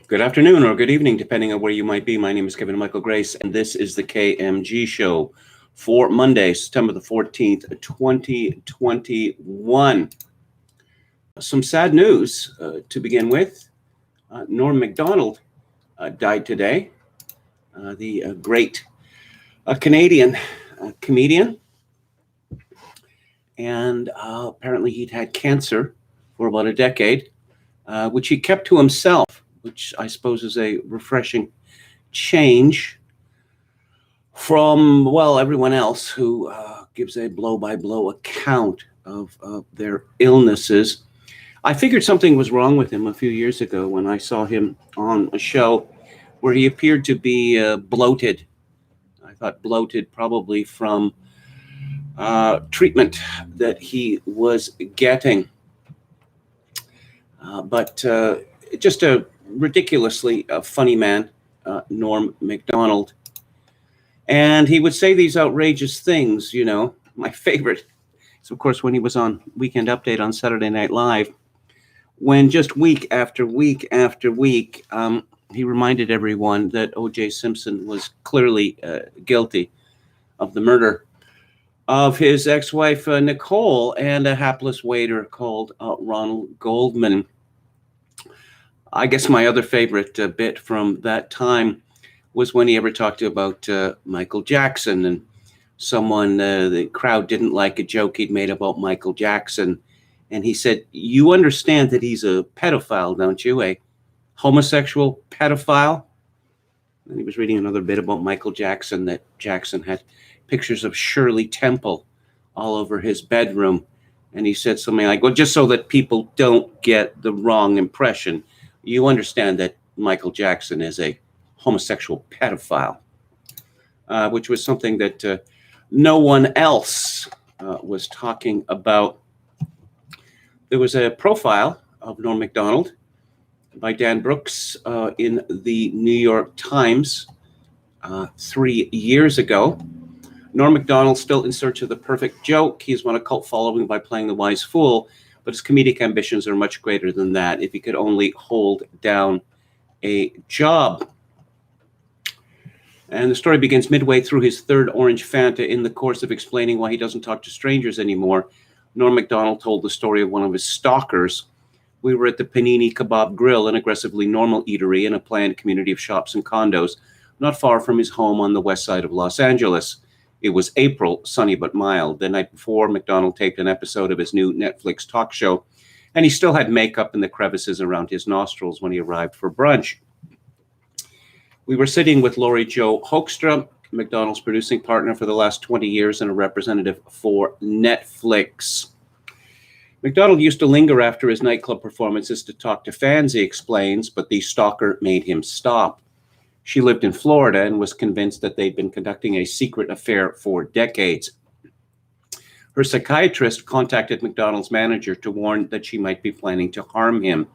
Good afternoon or good evening, depending on where you might be. My name is Kevin Michael Grace, and this is the KMG show for Monday, September the 14th, 2021. Some sad news to begin with. Norm Mcdonald died today, the great Canadian comedian. And apparently he'd had cancer for about a decade, which he kept to himself, which I suppose is a refreshing change from, well, everyone else who gives a blow-by-blow account of their illnesses. I figured something was wrong with him a few years ago when I saw him on a show where he appeared to be bloated. I thought bloated probably from treatment that he was getting. But just a ridiculously funny man, Norm Mcdonald. And he would say these outrageous things, you know. My favorite is, of course, when he was on Weekend Update on Saturday Night Live, when just week after week after week, he reminded everyone that O.J. Simpson was clearly guilty of the murder of his ex-wife, Nicole, and a hapless waiter called Ronald Goldman. I guess my other favorite bit from that time was when he ever talked about Michael Jackson, and someone, the crowd didn't like a joke he'd made about Michael Jackson. And he said, "You understand that he's a pedophile, don't you? A homosexual pedophile?" And he was reading another bit about Michael Jackson, that Jackson had pictures of Shirley Temple all over his bedroom. And he said something like, well, just so that people don't get the wrong impression, you understand that Michael Jackson is a homosexual pedophile, which was something that no one else was talking about. There was a profile of Norm Mcdonald by Dan Brooks in the New York Times 3 years ago. Norm Mcdonald still in search of the perfect joke. He's won a cult following by playing the wise fool, but his comedic ambitions are much greater than that. If he could only hold down a job. And the story begins midway through his third orange Fanta. In the course of explaining why he doesn't talk to strangers anymore, Norm Mcdonald told the story of one of his stalkers. We were at the Panini Kebab Grill, an aggressively normal eatery in a planned community of shops and condos, not far from his home on the west side of Los Angeles. It was April, sunny but mild. The night before, Mcdonald taped an episode of his new Netflix talk show, and he still had makeup in the crevices around his nostrils when he arrived for brunch. We were sitting with Lori Jo Hoekstra, Mcdonald's producing partner for the last 20 years and a representative for Netflix. Mcdonald used to linger after his nightclub performances to talk to fans, he explains, but the stalker made him stop. She lived in Florida and was convinced that they'd been conducting a secret affair for decades. Her psychiatrist contacted Mcdonald's manager to warn that she might be planning to harm him.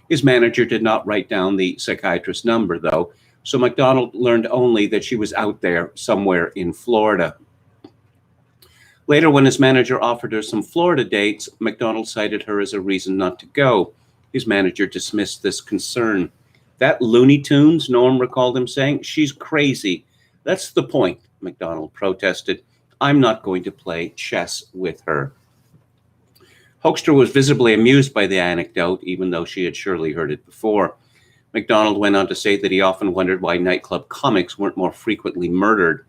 His manager did not write down the psychiatrist's number, though, so Mcdonald learned only that she was out there somewhere in Florida. Later, when his manager offered her some Florida dates, Mcdonald cited her as a reason not to go. His manager dismissed this concern. That Looney Tunes, Norm recalled him saying, she's crazy. That's the point, Mcdonald protested. I'm not going to play chess with her. Hoekstra was visibly amused by the anecdote, even though she had surely heard it before. Mcdonald went on to say that he often wondered why nightclub comics weren't more frequently murdered.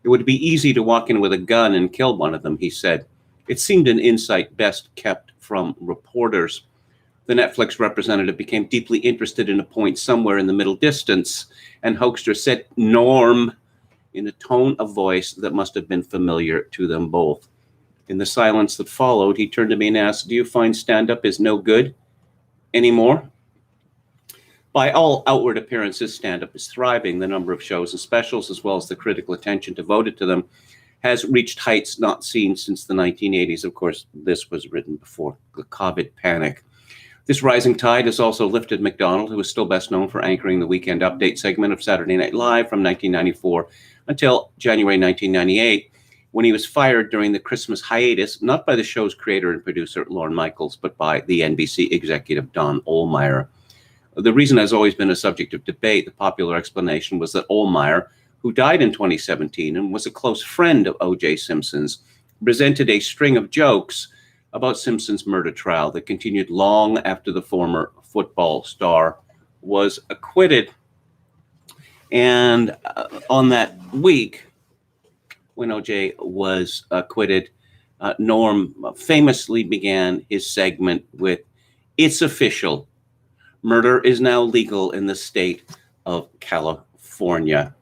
It would be easy to walk in with a gun and kill one of them, he said. It seemed an insight best kept from reporters. The Netflix representative became deeply interested in a point somewhere in the middle distance, and Hoekstra said, Norm, in a tone of voice that must have been familiar to them both. In the silence that followed, he turned to me and asked, do you find stand-up is no good anymore? By all outward appearances, stand-up is thriving. The number of shows and specials, as well as the critical attention devoted to them, has reached heights not seen since the 1980s. Of course, this was written before the COVID panic. This rising tide has also lifted Mcdonald, who is still best known for anchoring the Weekend Update segment of Saturday Night Live from 1994 until January 1998, when he was fired during the Christmas hiatus, not by the show's creator and producer, Lorne Michaels, but by the NBC executive, Don Ohlmeyer. The reason has always been a subject of debate. The popular explanation was that Ohlmeyer, who died in 2017 and was a close friend of O.J. Simpson's, presented a string of jokes about Simpson's murder trial that continued long after the former football star was acquitted. And on that week, when O.J. was acquitted, Norm famously began his segment with, "It's official. Murder is now legal in the state of California."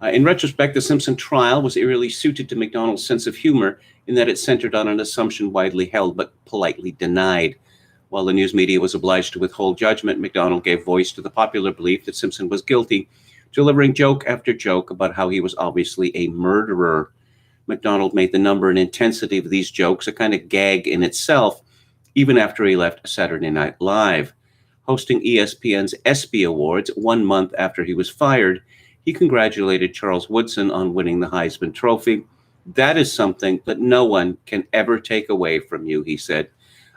In retrospect, the Simpson trial was eerily suited to Mcdonald's sense of humor in that it centered on an assumption widely held but politely denied. While the news media was obliged to withhold judgment, Mcdonald gave voice to the popular belief that Simpson was guilty, delivering joke after joke about how he was obviously a murderer. Mcdonald made the number and intensity of these jokes a kind of gag in itself, even after he left Saturday Night Live. Hosting ESPN's ESPY Awards 1 month after he was fired, he congratulated Charles Woodson on winning the Heisman Trophy. "That is something that no one can ever take away from you," he said,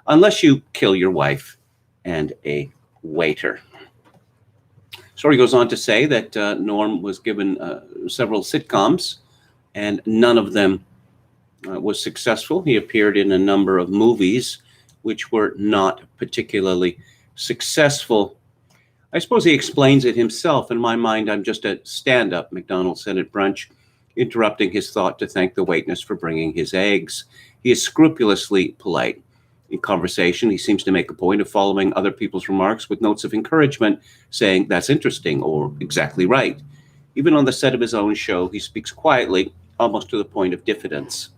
"unless you kill your wife and a waiter." Story goes on to say that Norm was given several sitcoms, and none of them was successful. He appeared in a number of movies which were not particularly successful. I suppose he explains it himself. "In my mind, I'm just a stand-up," Mcdonald said at brunch, interrupting his thought to thank the waitress for bringing his eggs. He is scrupulously polite. In conversation, he seems to make a point of following other people's remarks with notes of encouragement, saying, "That's interesting," or "exactly right." Even on the set of his own show, he speaks quietly, almost to the point of diffidence.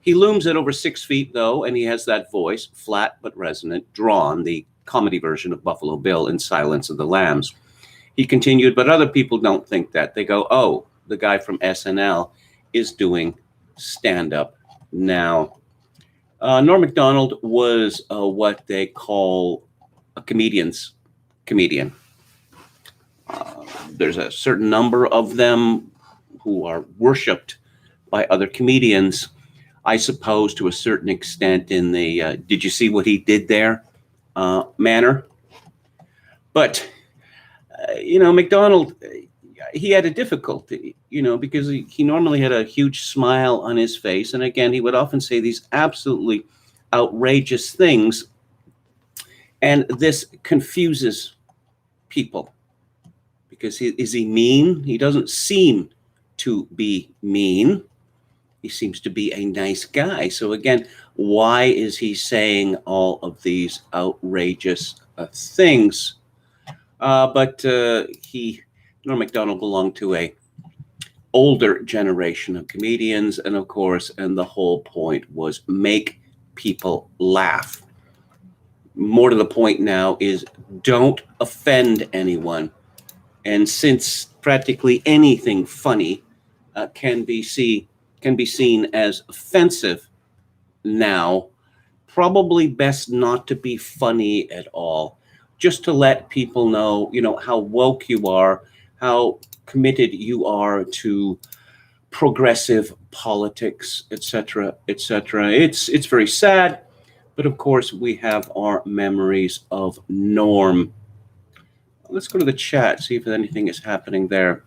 He looms at over 6 feet, though, and he has that voice, flat but resonant, drawn, the comedy version of Buffalo Bill in Silence of the Lambs. He continued, "But other people don't think that. They go, oh, the guy from SNL is doing stand-up now." Norm Macdonald was what they call a comedian's comedian. There's a certain number of them who are worshipped by other comedians, I suppose, to a certain extent in the "did you see what he did there" manner. But, Macdonald, he had a difficulty, because he normally had a huge smile on his face. And again, he would often say these absolutely outrageous things. And this confuses people. Because is he mean? He doesn't seem to be mean. He seems to be a nice guy. So again, why is he saying all of these outrageous things? But Norm Macdonald belonged to a older generation of comedians, and of course, and the whole point was make people laugh. More to the point now is don't offend anyone. And since practically anything funny can be seen as offensive now, probably best not to be funny at all. Just to let people know, how woke you are, how committed you are to progressive politics, etc., etc. It's very sad, but of course we have our memories of Norm. Let's go to the chat, see if anything is happening there.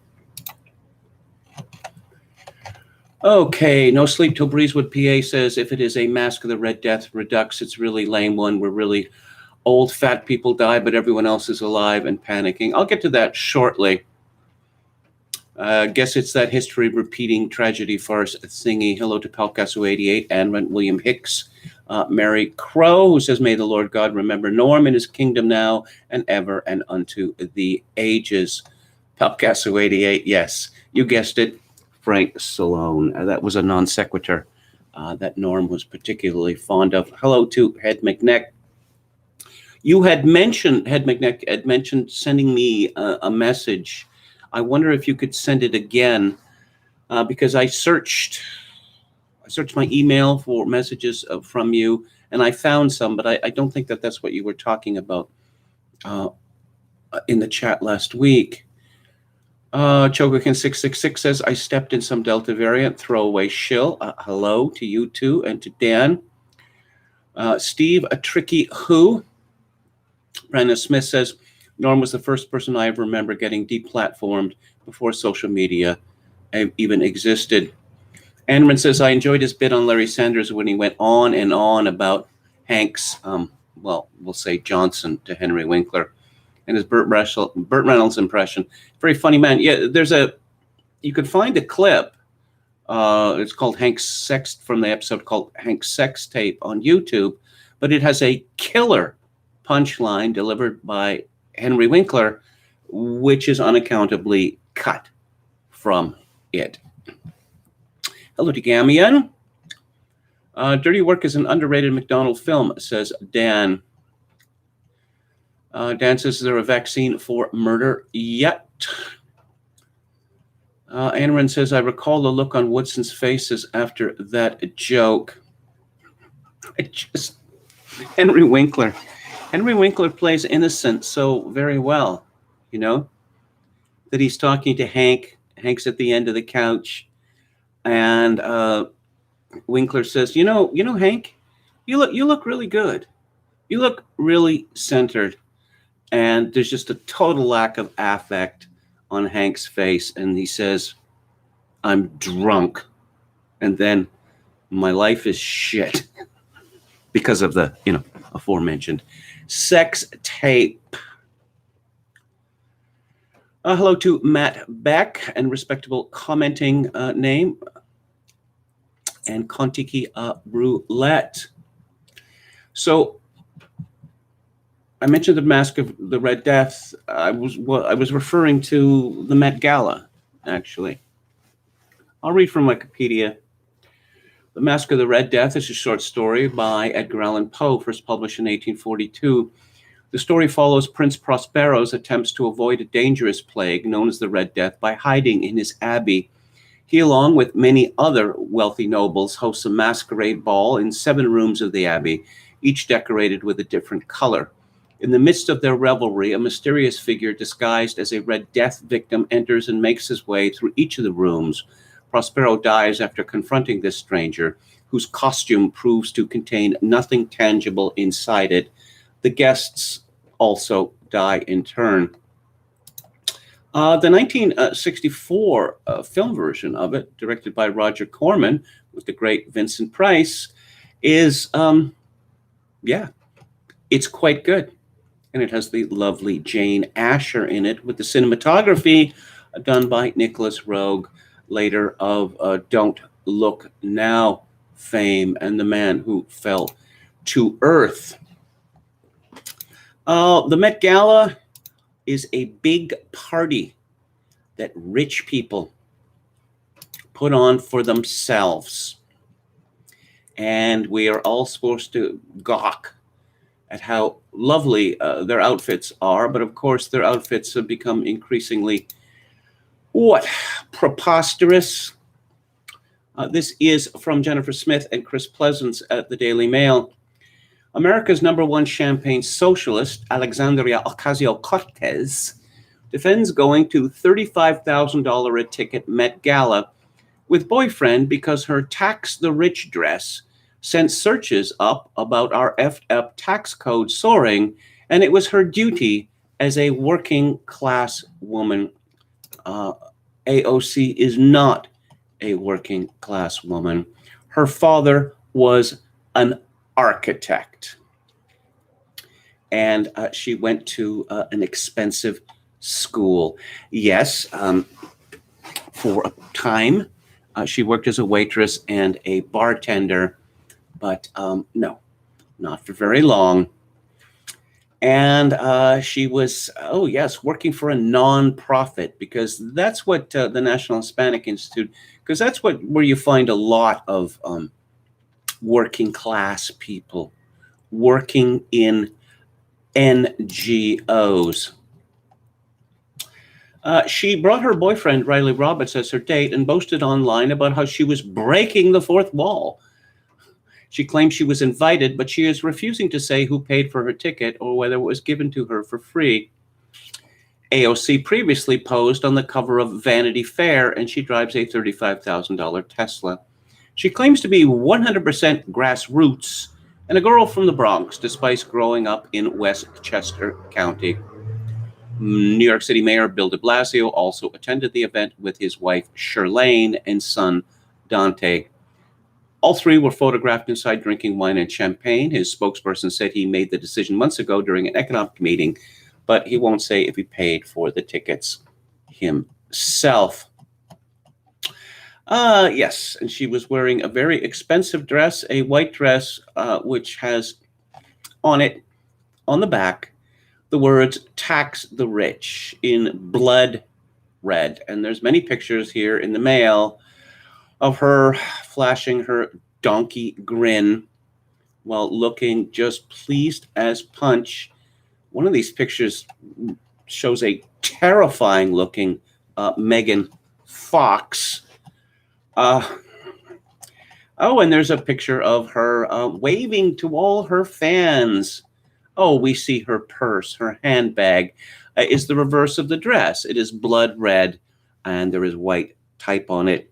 Okay, No Sleep Till Breezewood PA says, "If it is a Masque of the Red Death Redux, it's really lame one where really old fat people die, but everyone else is alive and panicking." I'll get to that shortly. Guess it's that history repeating tragedy farce thingy. Hello to Palcasso88, Anrent William Hicks, Mary Crow, who says, "May the Lord God remember Norm in his kingdom now and ever and unto the ages." Palcasso88, yes, you guessed it, Frank Stallone. That was a non sequitur that Norm was particularly fond of. Hello to Head McNeck. You had mentioned, Head McNeck had mentioned sending me a message. I wonder if you could send it again, because I searched my email for messages from you, and I found some, but I don't think that's what you were talking about in the chat last week. Chogokin666 says, "I stepped in some Delta variant, throwaway shill." Hello to you too, and to Dan. Steve, a tricky who? Brandon Smith says, Norm was the first person I ever remember getting deplatformed before social media even existed. Anman says, I enjoyed his bit on Larry Sanders when he went on and on about Hank's, we'll say Johnson to Henry Winkler, and his Burt Reynolds impression. Very funny man. Yeah, you could find a clip. It's called Hank's Sex, from the episode called Hank's Sex Tape on YouTube, but it has a killer punchline delivered by Henry Winkler, which is unaccountably cut from it. Hello to Gamian. Dirty Work is an underrated Mcdonald film, says Dan. Dan says, is there a vaccine for murder yet? Anran says, I recall the look on Woodson's faces after that joke. Henry Winkler. Henry Winkler plays innocent so very well, that he's talking to Hank. Hank's at the end of the couch. And Winkler says, Hank, you look really good. You look really centered. And there's just a total lack of affect on Hank's face. And he says, I'm drunk. And then my life is shit because of the, aforementioned sex tape. Hello to Matt Beck, and respectable commenting name, and Kontiki Roulette. So I mentioned the Masque of the Red Death. I was referring to the Met Gala, actually. I'll read from Wikipedia. The Masque of the Red Death is a short story by Edgar Allan Poe, first published in 1842. The story follows Prince Prospero's attempts to avoid a dangerous plague known as the Red Death by hiding in his abbey. He, along with many other wealthy nobles, hosts a masquerade ball in 7 rooms of the abbey, each decorated with a different color. In the midst of their revelry, a mysterious figure disguised as a Red Death victim enters and makes his way through each of the rooms. Prospero dies after confronting this stranger, whose costume proves to contain nothing tangible inside it. The guests also die in turn. The 1964 film version of it, directed by Roger Corman with the great Vincent Price, is, it's quite good. And it has the lovely Jane Asher in it, with the cinematography done by Nicholas Roeg, later of Don't Look Now fame, and The Man Who Fell to Earth. The Met Gala is a big party that rich people put on for themselves. And we are all supposed to gawk at how lovely their outfits are. But of course, their outfits have become increasingly, preposterous. This is from Jennifer Smith and Chris Pleasance at the Daily Mail. America's #1 champagne socialist, Alexandria Ocasio-Cortez, defends going to $35,000 a ticket Met Gala with boyfriend because her tax the rich dress sent searches up about our effed up tax code soaring, and it was her duty as a working class woman. AOC is not a working class woman. Her father was an architect, and she went to an expensive school. Yes, for a time, she worked as a waitress and a bartender, but no, not for very long. And she was, working for a nonprofit, because that's what the National Hispanic Institute, because that's where you find a lot of working class people working in NGOs. She brought her boyfriend, Riley Roberts, as her date and boasted online about how she was breaking the fourth wall. She claims she was invited, but she is refusing to say who paid for her ticket or whether it was given to her for free. AOC previously posed on the cover of Vanity Fair, and she drives a $35,000 Tesla. She claims to be 100% grassroots, and a girl from the Bronx, despite growing up in Westchester County. New York City Mayor Bill de Blasio also attended the event with his wife Shirlane and son Dante. All three were photographed inside drinking wine and champagne. His spokesperson said he made the decision months ago during an economic meeting, but he won't say if he paid for the tickets himself. Yes, and she was wearing a very expensive dress, a white dress, which has on it, on the back, the words "tax the rich" in blood red. And there's many pictures here in the mail of her flashing her donkey grin while looking just pleased as punch. One of these pictures shows a terrifying looking Megan Fox. Oh, and there's a picture of her waving to all her fans. Oh, we see her purse, her handbag is the reverse of the dress. It is blood red, and there is white type on it.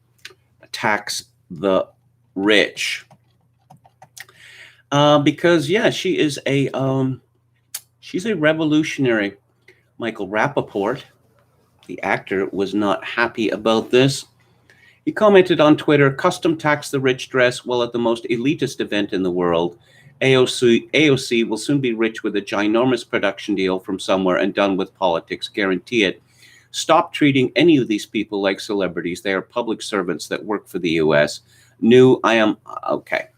Tax the rich. Because, yeah, she's a revolutionary. Michael Rappaport, the actor, was not happy about this. He commented on Twitter, "Custom tax the rich dress while at the most elitist event in the world. AOC will soon be rich with a ginormous production deal from somewhere and done with politics, guarantee it. Stop treating any of these people like celebrities. They are public servants that work for the U.S. Okay.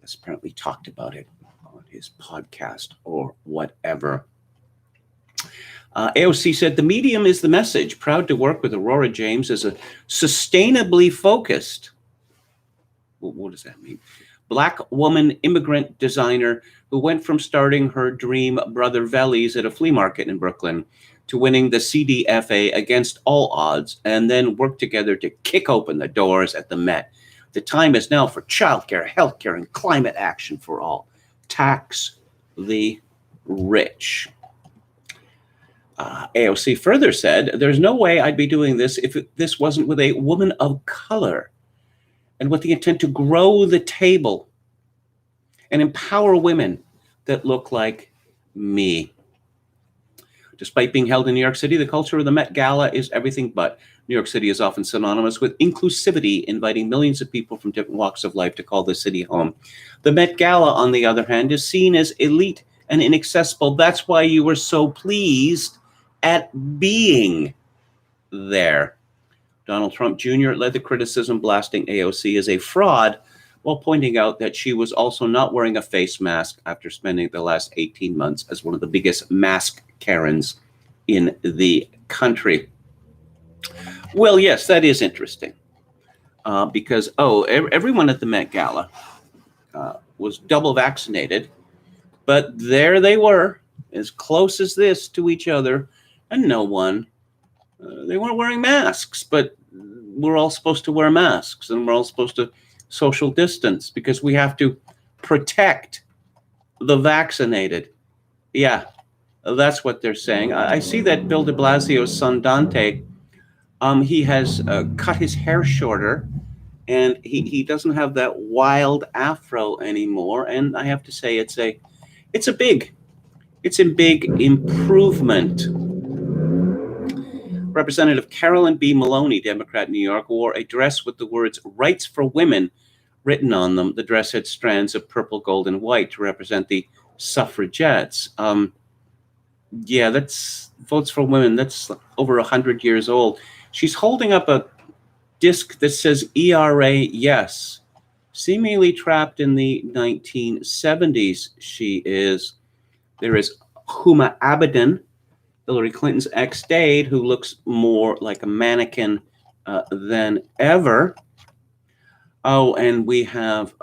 Yes, apparently talked about it on his podcast or whatever. AOC said, "The medium is the message. Proud to work with Aurora James as a sustainably focused," what does that mean? "Black woman immigrant designer who went from starting her dream Brother Vellies at a flea market in Brooklyn to winning the CDFA against all odds, and then worked together to kick open the doors at the Met. The time is now for childcare, healthcare, and climate action for all. Tax the rich." AOC further said, "There's no way I'd be doing this if this wasn't with a woman of color and with the intent to grow the table and empower women that look like me." Despite being held in New York City, the culture of the Met Gala is everything but. New York City is often synonymous with inclusivity, inviting millions of people from different walks of life to call the city home. The Met Gala, on the other hand, is seen as elite and inaccessible. That's why you were so pleased at being there. Donald Trump Jr. led the criticism, blasting AOC as a fraud, while pointing out that she was also not wearing a face mask after spending the last 18 months as one of the biggest mask Karens in the country. Well, yes, that is interesting. Because, everyone at the Met Gala was double vaccinated, but there they were, as close as this to each other, and no one, they weren't wearing masks, but we're all supposed to wear masks, and we're all supposed to social distance because we have to protect the vaccinated. Yeah, that's what they're saying. I see that Bill de Blasio's son, Dante, he has cut his hair shorter, and he doesn't have that wild afro anymore. And I have to say, it's a big improvement. Representative Carolyn B. Maloney, Democrat, New York, wore a dress with the words "Rights for Women" written on them. The dress had strands of purple, gold, and white to represent the suffragettes. Yeah, that's Votes for Women. That's over 100 years old. She's holding up a disc that says ERA Yes. Seemingly trapped in the 1970s, she is. There is Huma Abedin, Hillary Clinton's ex-date, who looks more like a mannequin than ever. Oh, and we have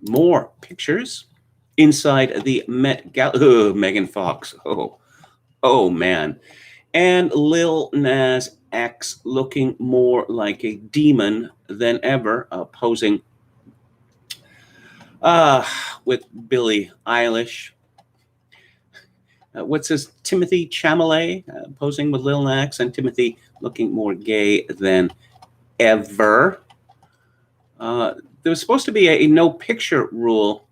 more pictures inside the Met Gala. Megan Fox. Oh, man. And Lil Nas X looking more like a demon than ever, posing with Billie Eilish. What's his Timothy Chalamet posing with Lil Nas, and Timothy looking more gay than ever. There was supposed to be a no picture rule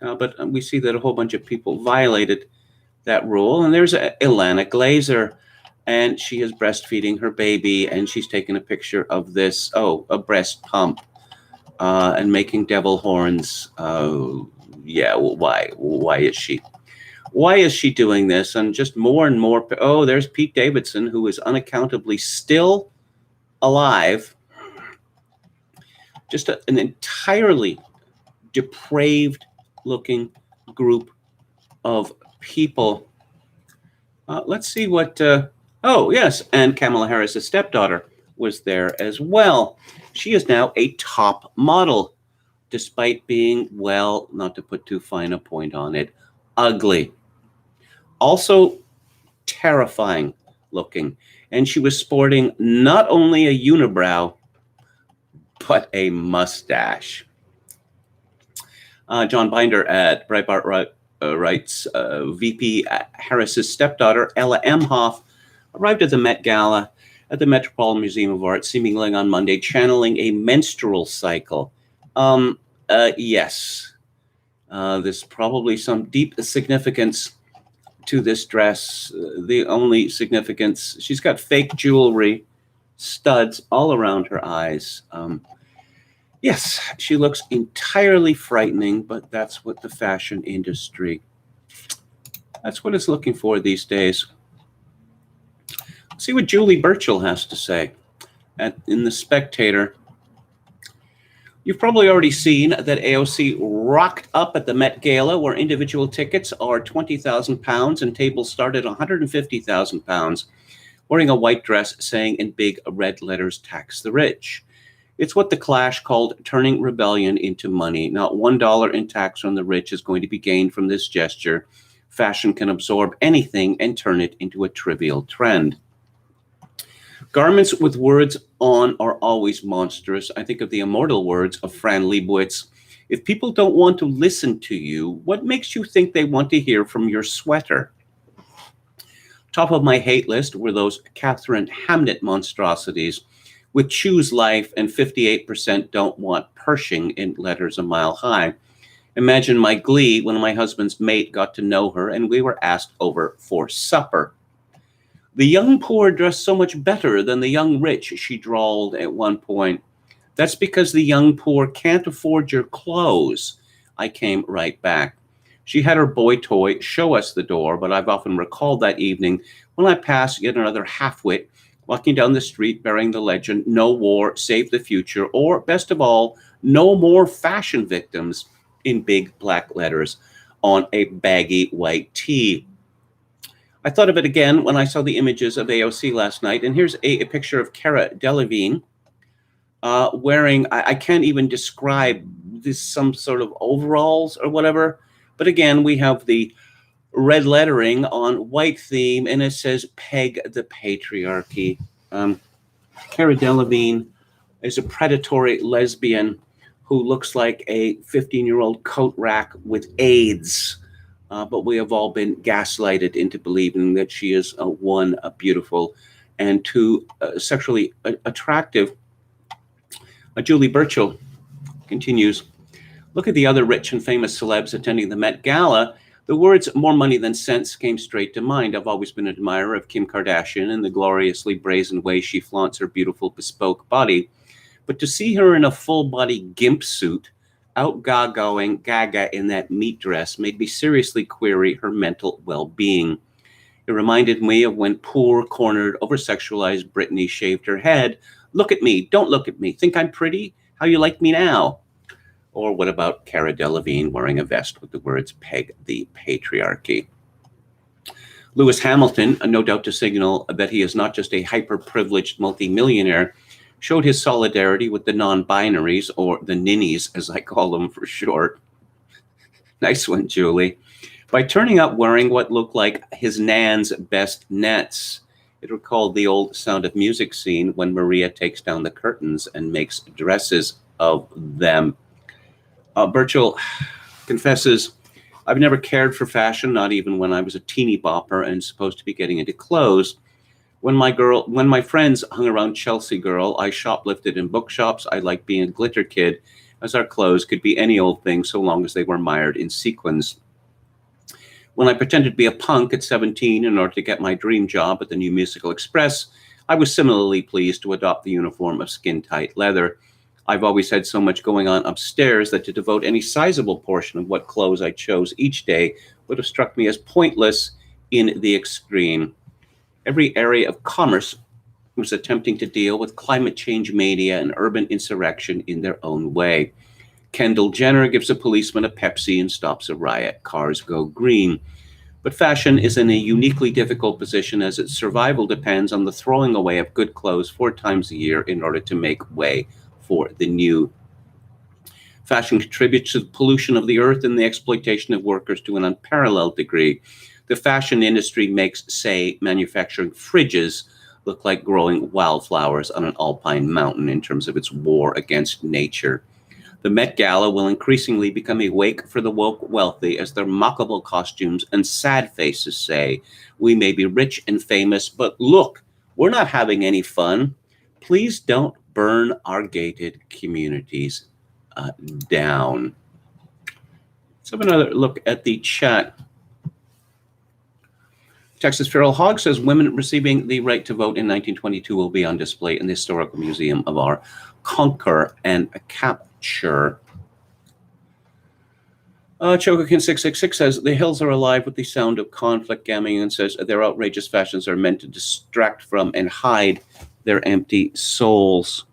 But we see that a whole bunch of people violated that rule. And there's Ilana Glazer, and she is breastfeeding her baby, and she's taking a picture of this, a breast pump, and making devil horns. Yeah, well, why? Why is she? Why is she doing this? And just more and more. Oh, there's Pete Davidson, who is unaccountably still alive. Just an entirely depraved looking group of people. Let's see what, oh yes, and Kamala Harris's stepdaughter was there as well. She is now a top model, despite being, well, not to put too fine a point on it, ugly. Also terrifying looking. And she was sporting not only a unibrow, but a mustache. John Binder at Breitbart writes, VP Harris's stepdaughter, Ella Emhoff, arrived at the Met Gala at the Metropolitan Museum of Art, seemingly on Monday, channeling a menstrual cycle. Yes, there's probably some deep significance to this dress. The only significance, she's got fake jewelry, studs all around her eyes. Yes, she looks entirely frightening, but that's what the fashion industry, that's what it's looking for these days. Let's see what Julie Burchill has to say in The Spectator. You've probably already seen that AOC rocked up at the Met Gala, where individual tickets are £20,000 and tables start at £150,000, wearing a white dress saying in big red letters, "Tax the Rich." It's what the Clash called turning rebellion into money. Not $1 in tax from the rich is going to be gained from this gesture. Fashion can absorb anything and turn it into a trivial trend. Garments with words on are always monstrous. I think of the immortal words of Fran Lebowitz. If people don't want to listen to you, what makes you think they want to hear from your sweater? Top of my hate list were those Catherine Hamnett monstrosities with choose life and 58% don't want Pershing in letters a mile high. Imagine my glee when my husband's mate got to know her and we were asked over for supper. The young poor dress so much better than the young rich, she drawled at one point. That's because the young poor can't afford your clothes. I came right back. She had her boy toy show us the door, but I've often recalled that evening when I passed yet another half-wit walking down the street bearing the legend, "No war, save the future," or best of all, "No more fashion victims," in big black letters on a baggy white tee. I thought of it again when I saw the images of AOC last night, and here's a picture of Cara Delevingne wearing, I can't even describe this, some sort of overalls or whatever, but again, we have the red lettering on white theme, and it says, "Peg the patriarchy." Cara Delevingne is a predatory lesbian who looks like a 15-year-old coat rack with AIDS. But we have all been gaslighted into believing that she is, one, beautiful, and two, sexually attractive. Julie Burchill continues, look at the other rich and famous celebs attending the Met Gala. The words "more money than sense" came straight to mind. I've always been an admirer of Kim Kardashian and the gloriously brazen way she flaunts her beautiful bespoke body. But to see her in a full-body gimp suit, out gaga in that meat dress, made me seriously query her mental well-being. It reminded me of when poor, cornered, over-sexualized Britney shaved her head. "Look at me, don't look at me. Think I'm pretty? How you like me now?" Or what about Cara Delevingne wearing a vest with the words "Peg the patriarchy"? Lewis Hamilton, no doubt to signal that he is not just a hyper-privileged multimillionaire, showed his solidarity with the non-binaries, or the ninnies, as I call them for short. Nice one, Julie. By turning up wearing what looked like his nan's best nets. It recalled the old Sound of Music scene when Maria takes down the curtains and makes dresses of them. Burchill confesses, "I've never cared for fashion, not even when I was a teeny bopper and supposed to be getting into clothes. When my friends hung around Chelsea Girl, I shoplifted in bookshops. I liked being a glitter kid. as our clothes could be any old thing so long as they were mired in sequins. When I pretended to be a punk at 17 in order to get my dream job at the New Musical Express, I was similarly pleased to adopt the uniform of skin-tight leather. I've always had so much going on upstairs that to devote any sizable portion of what clothes I chose each day would have struck me as pointless in the extreme. Every area of commerce was attempting to deal with climate change mania and urban insurrection in their own way. Kendall Jenner gives a policeman a Pepsi and stops a riot. Cars go green. But fashion is in a uniquely difficult position as its survival depends on the throwing away of good clothes 4 times a year in order to make way for the new. Fashion contributes to the pollution of the earth and the exploitation of workers to an unparalleled degree. The fashion industry makes, say, manufacturing fridges look like growing wildflowers on an alpine mountain in terms of its war against nature. The Met Gala will increasingly become a wake for the woke wealthy as their mockable costumes and sad faces say, "We may be rich and famous, but look, we're not having any fun. Please don't burn our gated communities down." Let's have another look at the chat. Texas Feral Hog says women receiving the right to vote in 1922 will be on display in the Historical Museum of our Conquer and Capture. Chocokin666 says the hills are alive with the sound of conflict. Gamian says their outrageous fashions are meant to distract from and hide their empty souls.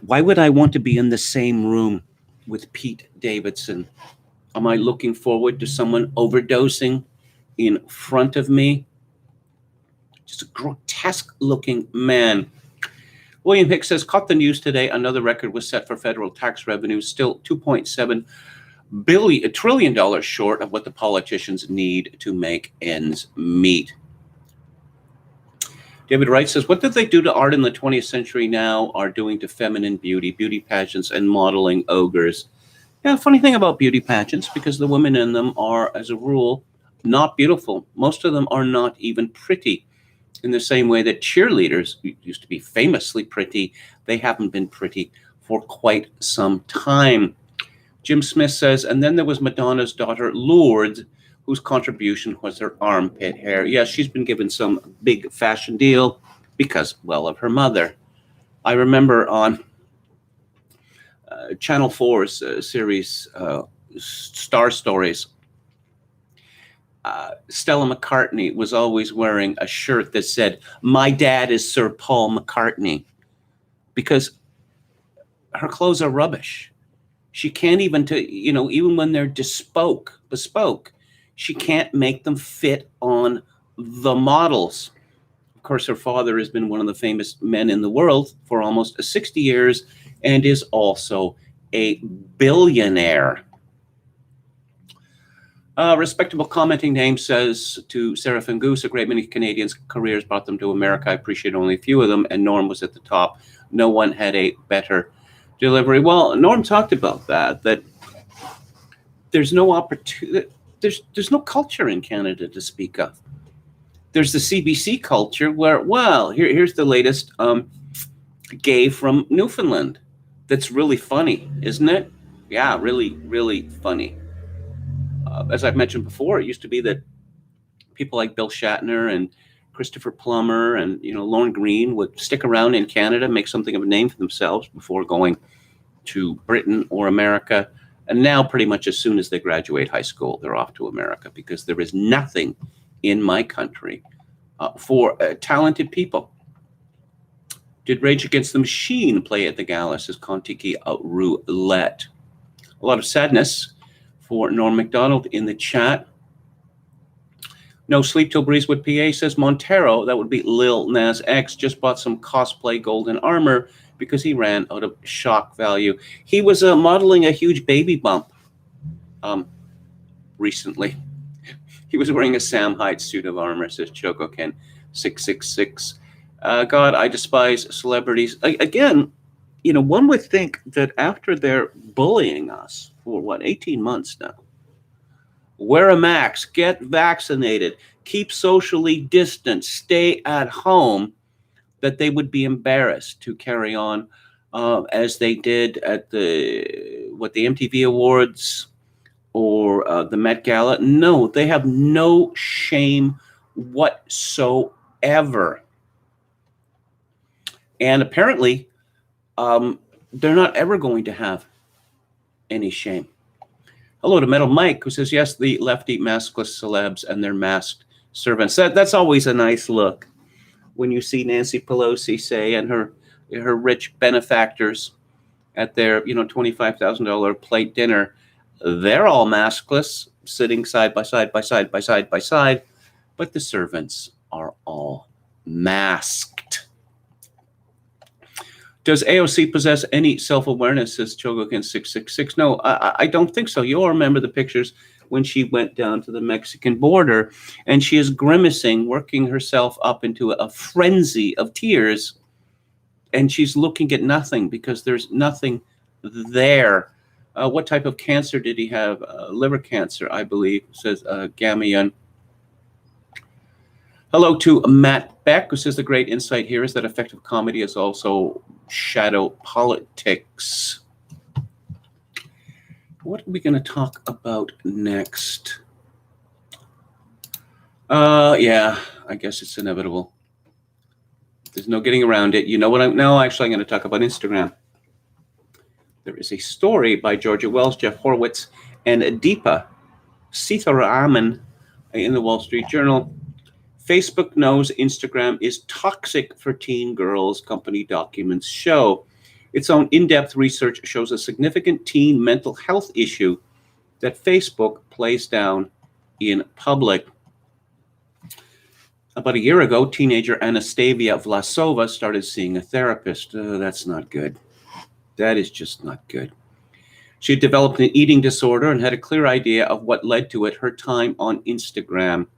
Why would I want to be in the same room with Pete Davidson? Am I looking forward to someone overdosing in front of me? Just a grotesque looking man. William Hicks says, caught the news today. Another record was set for federal tax revenue, still $2.7 trillion short of what the politicians need to make ends meet. David Wright says, what did they do to art in the 20th century now are doing to feminine beauty pageants, and modeling ogres? Yeah, funny thing about beauty pageants, because the women in them are, as a rule, not beautiful. Most of them are not even pretty. In the same way that cheerleaders used to be famously pretty, they haven't been pretty for quite some time. Jim Smith says, and then there was Madonna's daughter, Lourdes, whose contribution was her armpit hair. Yes, she's been given some big fashion deal because, well, of her mother. I remember on Channel 4's series, Star Stories, Stella McCartney was always wearing a shirt that said, "My dad is Sir Paul McCartney," because her clothes are rubbish. She can't even, even when they're bespoke, she can't make them fit on the models. Of course, her father has been one of the famous men in the world for almost 60 years and is also a billionaire. Respectable commenting name says to Seraphin Goose, a great many Canadians' careers brought them to America. I appreciate only a few of them, and Norm was at the top. No one had a better delivery. Well, Norm talked about that there's no opportunity, there's no culture in Canada to speak of. There's the CBC culture where, well, here's the latest gay from Newfoundland. That's really funny, isn't it? Yeah, really, really funny. As I've mentioned before, it used to be that people like Bill Shatner and Christopher Plummer and Lorne Greene would stick around in Canada, make something of a name for themselves before going to Britain or America. And now pretty much as soon as they graduate high school, they're off to America because there is nothing in my country for talented people. Did Rage Against the Machine play at the gala, says Contiki Roulette? A lot of sadness for Norm McDonald in the chat. No Sleep Till Breezewood PA says Montero, that would be Lil Nas X, just bought some cosplay golden armor because he ran out of shock value. He was modeling a huge baby bump recently. He was wearing a Sam Hyde suit of armor, says Chocoken 666. God, I despise celebrities. Again, one would think that after they're bullying us for 18 months now, wear a mask, get vaccinated, keep socially distant, stay at home, that they would be embarrassed to carry on as they did at the MTV Awards or the Met Gala. No, they have no shame whatsoever. And apparently, they're not ever going to have any shame. Hello to Metal Mike, who says, yes, the lefty maskless celebs and their masked servants. That's always a nice look when you see Nancy Pelosi, say, and her rich benefactors at their $25,000 plate dinner. They're all maskless, sitting side by side, but the servants are all masked. Does AOC possess any self-awareness, says Chogokin 666? No, I don't think so. You'll remember the pictures when she went down to the Mexican border, and she is grimacing, working herself up into a frenzy of tears, and she's looking at nothing because there's nothing there. What type of cancer did he have? Liver cancer, I believe, says Gamion. Hello to Matt Beck, who says the great insight here is that effective comedy is also shadow politics. What are we going to talk about next? Yeah, I guess it's inevitable. There's no getting around it. You know what? I'm going to talk about Instagram. There is a story by Georgia Wells, Jeff Horowitz, and Deepa Sitharaman in the Wall Street Journal. Facebook knows Instagram is toxic for teen girls, company documents show. Its own in-depth research shows a significant teen mental health issue that Facebook plays down in public. About a year ago, teenager Anastasia Vlasova started seeing a therapist. That's not good. That is just not good. She had developed an eating disorder and had a clear idea of what led to it, her time on Instagram.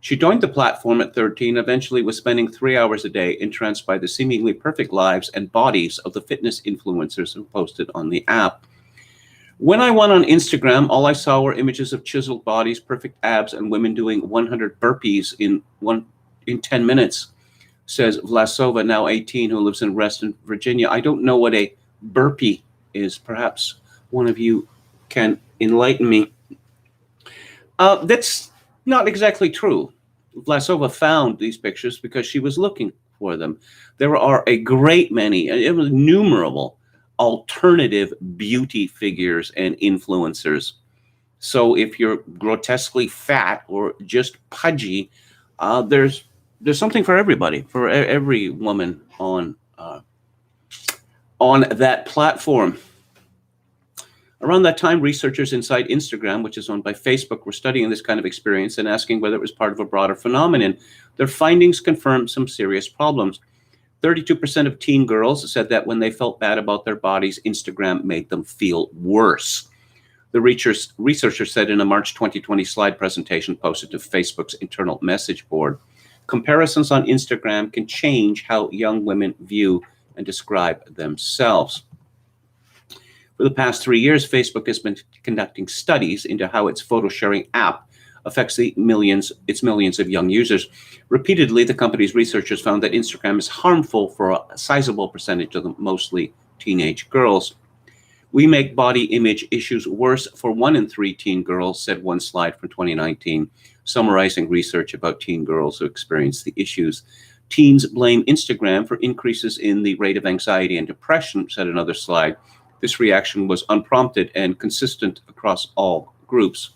She joined the platform at 13, eventually was spending 3 hours a day entranced by the seemingly perfect lives and bodies of the fitness influencers who posted on the app. When I went on Instagram, all I saw were images of chiseled bodies, perfect abs, and women doing 100 burpees in 10 minutes, says Vlasova, now 18, who lives in Reston, Virginia. I don't know what a burpee is. Perhaps one of you can enlighten me. That's not exactly true. Vlasova found these pictures because she was looking for them. There are a great many, innumerable alternative beauty figures and influencers. So if you're grotesquely fat or just pudgy, there's something for everybody, for every woman on that platform. Around that time, researchers inside Instagram, which is owned by Facebook, were studying this kind of experience and asking whether it was part of a broader phenomenon. Their findings confirmed some serious problems. 32% of teen girls said that when they felt bad about their bodies, Instagram made them feel worse. The researchers said in a March 2020 slide presentation posted to Facebook's internal message board, comparisons on Instagram can change how young women view and describe themselves. For the past 3 years, Facebook has been conducting studies into how its photo sharing app affects its millions of young users. Repeatedly, the company's researchers found that Instagram is harmful for a sizable percentage of them, mostly teenage girls. We make body image issues worse for 1 in 3 teen girls, said one slide from 2019, summarizing research about teen girls who experience the issues. Teens blame Instagram for increases in the rate of anxiety and depression, said another slide. This reaction was unprompted and consistent across all groups.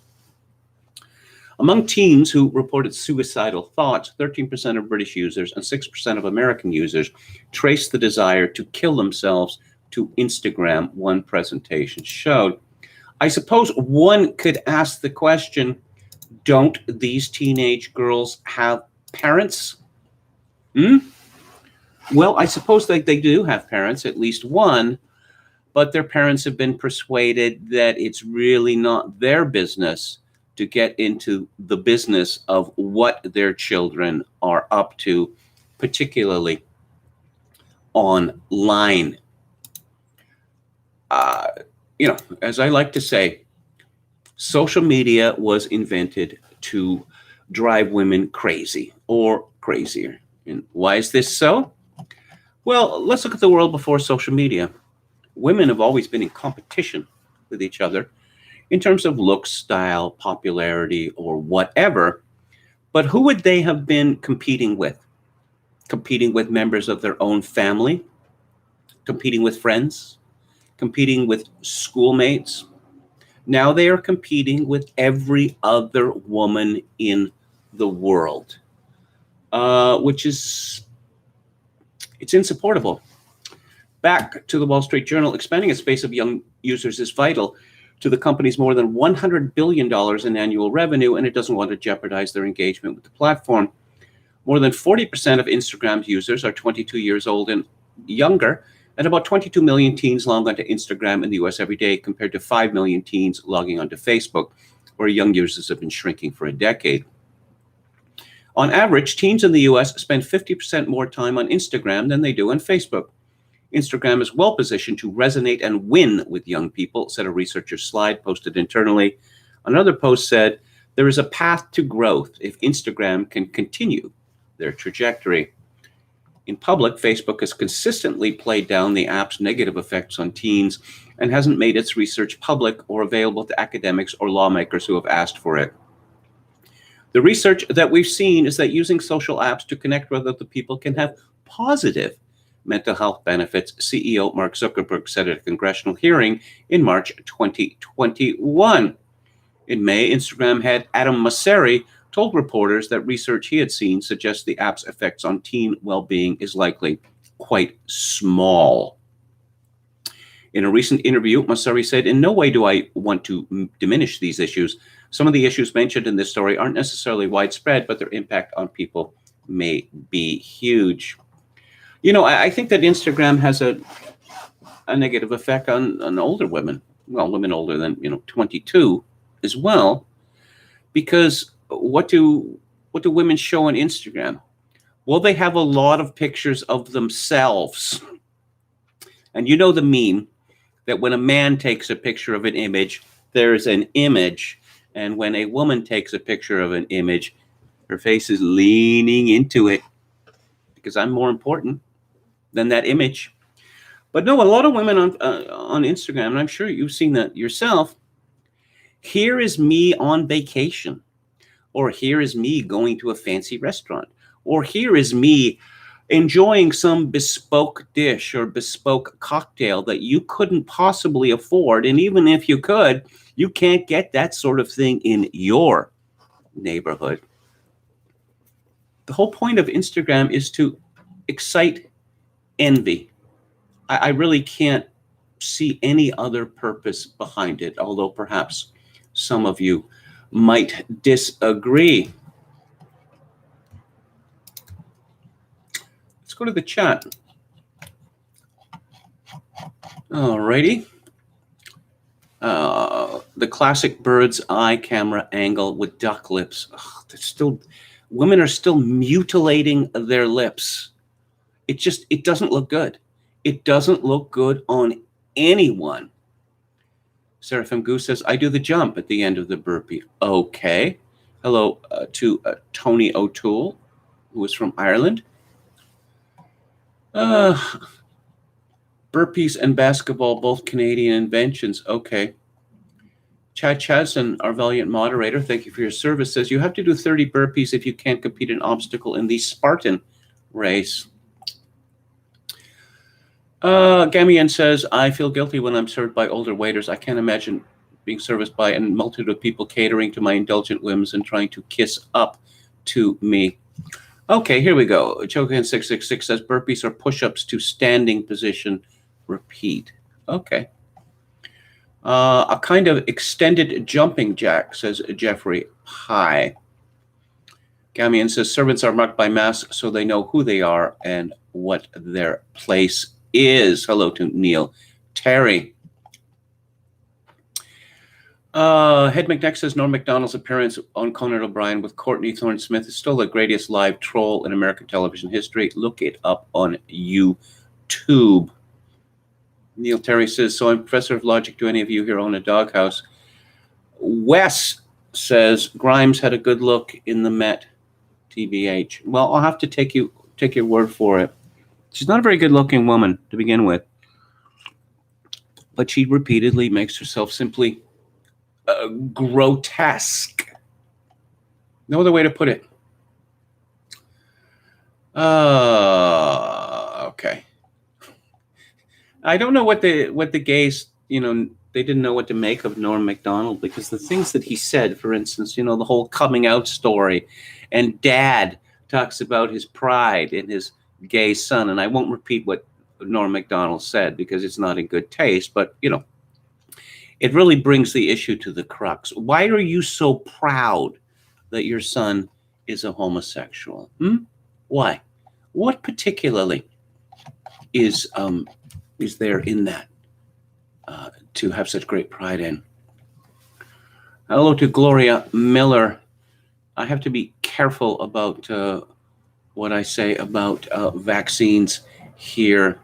Among teens who reported suicidal thoughts, 13% of British users and 6% of American users traced the desire to kill themselves to Instagram, one presentation showed. I suppose one could ask the question, don't these teenage girls have parents? Well, I suppose they do have parents, at least one, but their parents have been persuaded that it's really not their business to get into the business of what their children are up to, particularly online. As I like to say, social media was invented to drive women crazy or crazier. And why is this so? Well, let's look at the world before social media. Women have always been in competition with each other in terms of looks, style, popularity, or whatever. But who would they have been competing with? Competing with members of their own family, competing with friends, competing with schoolmates. Now they are competing with every other woman in the world, which is it's insupportable. Back to the Wall Street Journal, expanding its base of young users is vital to the company's more than $100 billion in annual revenue, and it doesn't want to jeopardize their engagement with the platform. More than 40% of Instagram's users are 22 years old and younger, and about 22 million teens log onto Instagram in the US every day, compared to 5 million teens logging onto Facebook, where young users have been shrinking for a decade. On average, teens in the US spend 50% more time on Instagram than they do on Facebook. Instagram is well positioned to resonate and win with young people, said a researcher's slide posted internally. Another post said, there is a path to growth if Instagram can continue their trajectory. In public, Facebook has consistently played down the app's negative effects on teens and hasn't made its research public or available to academics or lawmakers who have asked for it. The research that we've seen is that using social apps to connect with other people can have positive mental health benefits, CEO Mark Zuckerberg said at a congressional hearing in March 2021. In May, Instagram head Adam Mosseri told reporters that research he had seen suggests the app's effects on teen well-being is likely quite small. In a recent interview, Mosseri said, in no way do I want to diminish these issues. Some of the issues mentioned in this story aren't necessarily widespread, but their impact on people may be huge. You know, I think that Instagram has a negative effect on older women. Well, women older than 22 as well, because what do women show on Instagram? Well, they have a lot of pictures of themselves, and you know the meme that when a man takes a picture of an image, there's an image, and when a woman takes a picture of an image, her face is leaning into it because I'm more important than that image. But no, a lot of women on Instagram, and I'm sure you've seen that yourself, here is me on vacation, or here is me going to a fancy restaurant, or here is me enjoying some bespoke dish or bespoke cocktail that you couldn't possibly afford. And even if you could, you can't get that sort of thing in your neighborhood. The whole point of Instagram is to excite envy. I really can't see any other purpose behind it, although perhaps some of you might disagree. Let's go to the chat. Alrighty. The classic bird's eye camera angle with duck lips. Women are still mutilating their lips. It doesn't look good. It doesn't look good on anyone. Seraphim Goose says, I do the jump at the end of the burpee. Okay. Hello to Tony O'Toole, who is from Ireland. Burpees and basketball, both Canadian inventions. Okay. Chad Chasson, our valiant moderator, thank you for your service, says you have to do 30 burpees if you can't compete an obstacle in the Spartan race. Gamian says, I feel guilty when I'm served by older waiters. I can't imagine being serviced by a multitude of people catering to my indulgent whims and trying to kiss up to me. Okay, here we go. Chokan666 says, burpees are push-ups to standing position. Repeat. Okay. A kind of extended jumping jack, says Jeffrey Pye. Gamian says, servants are marked by masks so they know who they are and what their place is. Hello to Neil Terry. Head McNeck says Norm Macdonald's appearance on Conan O'Brien with Courtney Thorne-Smith is still the greatest live troll in American television history. Look it up on YouTube. Neil Terry says, so I'm professor of logic. Do any of you here own a doghouse? Wes says Grimes had a good look in the Met, TBH. Well, I'll have to take your word for it. She's not a very good-looking woman to begin with, but she repeatedly makes herself simply grotesque. No other way to put it. Okay. I don't know what the gays, they didn't know what to make of Norm Macdonald, because the things that he said, for instance, the whole coming out story, and Dad talks about his pride in his gay son, and I won't repeat what Norm Macdonald said because it's not in good taste, but it really brings the issue to the crux. Why are you so proud that your son is a homosexual? Why? What particularly is there in that to have such great pride in? Hello to Gloria Miller. I have to be careful about what I say about vaccines here.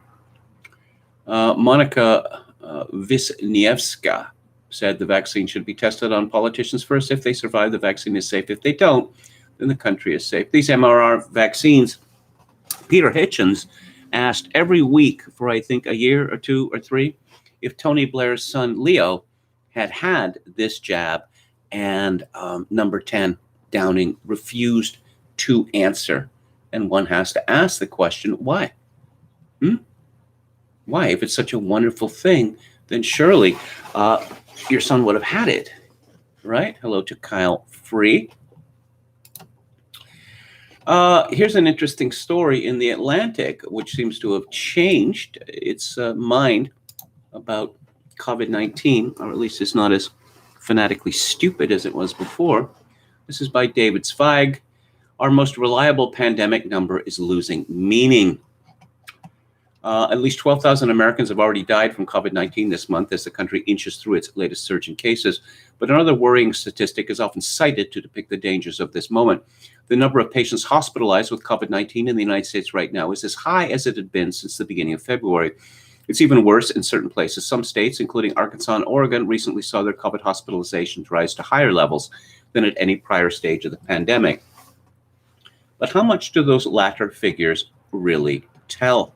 Monica Wisniewska said the vaccine should be tested on politicians first. If they survive, the vaccine is safe. If they don't, then the country is safe. These MRR vaccines, Peter Hitchens asked every week for, I think, a year or 2 or 3, if Tony Blair's son Leo had this jab, and number 10, Downing, refused to answer. And one has to ask the question, why? Why? If it's such a wonderful thing, then surely your son would have had it, right? Hello to Kyle Free. Here's an interesting story in The Atlantic, which seems to have changed its mind about COVID-19, or at least it's not as fanatically stupid as it was before. This is by David Zweig. Our most reliable pandemic number is losing meaning. At least 12,000 Americans have already died from COVID-19 this month as the country inches through its latest surge in cases. But another worrying statistic is often cited to depict the dangers of this moment. The number of patients hospitalized with COVID-19 in the United States right now is as high as it had been since the beginning of February. It's even worse in certain places. Some states, including Arkansas and Oregon, recently saw their COVID hospitalizations rise to higher levels than at any prior stage of the pandemic. But how much do those latter figures really tell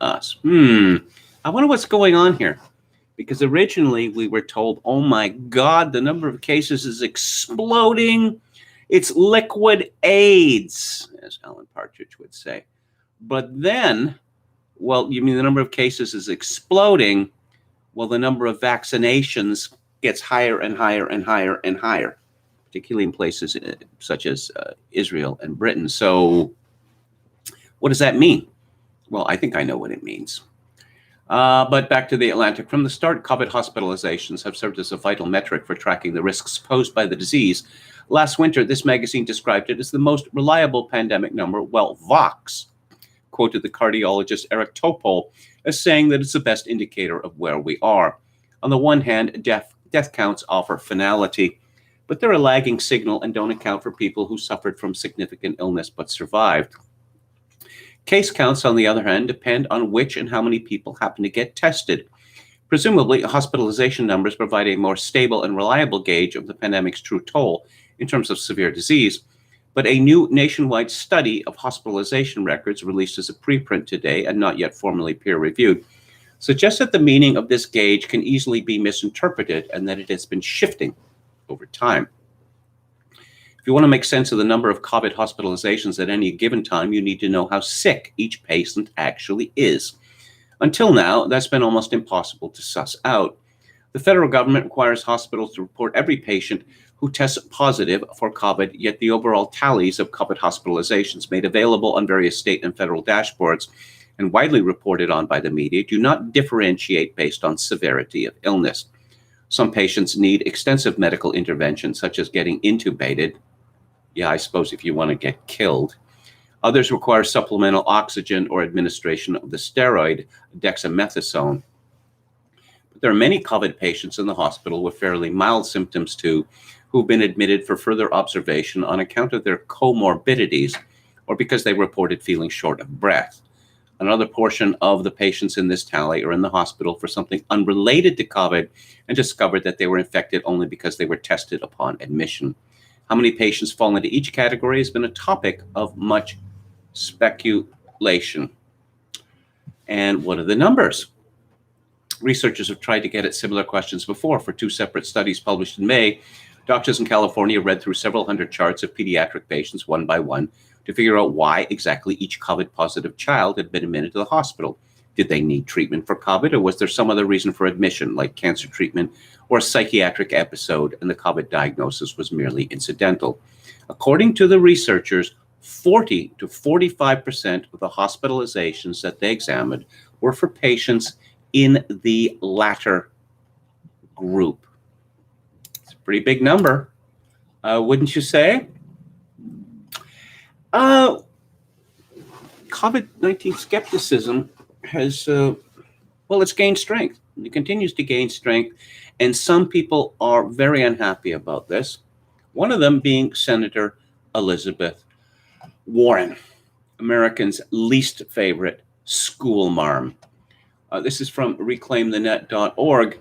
us? I wonder what's going on here. Because originally we were told, oh my God, the number of cases is exploding. It's liquid AIDS, as Alan Partridge would say. But then, well, you mean the number of cases is exploding? Well, the number of vaccinations gets higher and higher and higher and higher, particularly in places such as Israel and Britain. So what does that mean? Well, I think I know what it means. But back to The Atlantic. From the start, COVID hospitalizations have served as a vital metric for tracking the risks posed by the disease. Last winter, this magazine described it as the most reliable pandemic number, while Vox quoted the cardiologist Eric Topol as saying that it's the best indicator of where we are. On the one hand, death counts offer finality, but they're a lagging signal and don't account for people who suffered from significant illness but survived. Case counts, on the other hand, depend on which and how many people happen to get tested. Presumably, hospitalization numbers provide a more stable and reliable gauge of the pandemic's true toll in terms of severe disease. But a new nationwide study of hospitalization records, released as a preprint today and not yet formally peer-reviewed, suggests that the meaning of this gauge can easily be misinterpreted and that it has been shifting over time. If you want to make sense of the number of COVID hospitalizations at any given time, you need to know how sick each patient actually is. Until now, that's been almost impossible to suss out. The federal government requires hospitals to report every patient who tests positive for COVID, yet the overall tallies of COVID hospitalizations made available on various state and federal dashboards and widely reported on by the media do not differentiate based on severity of illness. Some patients need extensive medical intervention, such as getting intubated. Yeah, I suppose if you want to get killed. Others require supplemental oxygen or administration of the steroid dexamethasone. But there are many COVID patients in the hospital with fairly mild symptoms too, who've been admitted for further observation on account of their comorbidities or because they reported feeling short of breath. Another portion of the patients in this tally are in the hospital for something unrelated to COVID and discovered that they were infected only because they were tested upon admission. How many patients fall into each category has been a topic of much speculation. And what are the numbers? Researchers have tried to get at similar questions before. For 2 separate studies published in May, doctors in California read through several hundred charts of pediatric patients one by one to figure out why exactly each COVID-positive child had been admitted to the hospital. Did they need treatment for COVID, or was there some other reason for admission, like cancer treatment or a psychiatric episode, and the COVID diagnosis was merely incidental? According to the researchers, 40 to 45% of the hospitalizations that they examined were for patients in the latter group. It's a pretty big number, wouldn't you say? COVID-19 skepticism has, it's gained strength. It continues to gain strength, and some people are very unhappy about this. One of them being Senator Elizabeth Warren, Americans' least favorite school marm. This is from reclaimthenet.org.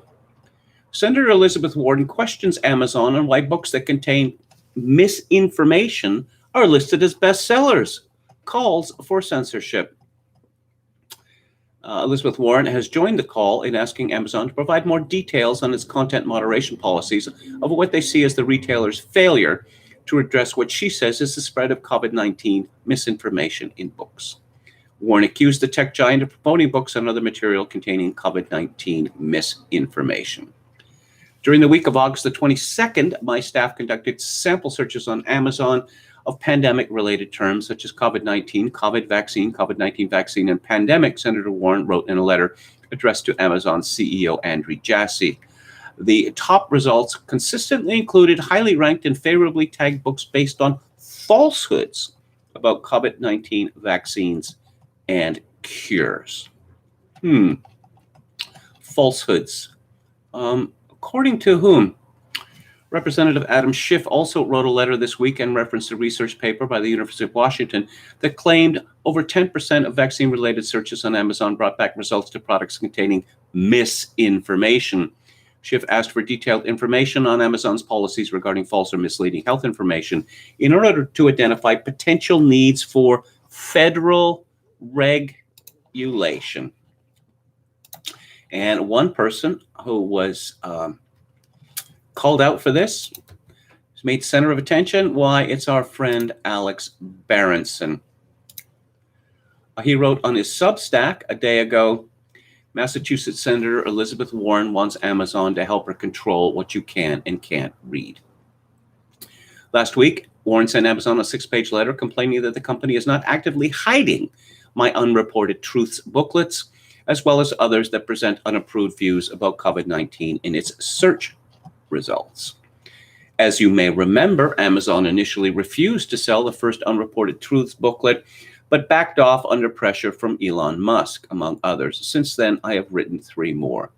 Senator Elizabeth Warren questions Amazon on why books that contain misinformation are listed as bestsellers, calls for censorship. Elizabeth Warren has joined the call in asking Amazon to provide more details on its content moderation policies of what they see as the retailer's failure to address what she says is the spread of COVID-19 misinformation in books. Warren accused the tech giant of promoting books and other material containing COVID-19 misinformation. During the week of August the 22nd, my staff conducted sample searches on Amazon of pandemic-related terms such as COVID-19, COVID vaccine, COVID-19 vaccine, and pandemic, Senator Warren wrote in a letter addressed to Amazon CEO Andrew Jassy. The top results consistently included highly ranked and favorably tagged books based on falsehoods about COVID-19 vaccines and cures. Falsehoods. According to whom? Representative Adam Schiff also wrote a letter this week and referenced a research paper by the University of Washington that claimed over 10% of vaccine-related searches on Amazon brought back results to products containing misinformation. Schiff asked for detailed information on Amazon's policies regarding false or misleading health information in order to identify potential needs for federal regulation. And one person who was called out for this, was made center of attention, why, it's our friend Alex Berenson. He wrote on his Substack a day ago, Massachusetts Senator Elizabeth Warren wants Amazon to help her control what you can and can't read. Last week, Warren sent Amazon a 6-page letter complaining that the company is not actively hiding my unreported truths booklets, as well as others that present unapproved views about COVID-19 in its search results. As you may remember, Amazon initially refused to sell the first unreported truths booklet, but backed off under pressure from Elon Musk, among others. Since then, I have written 3 more.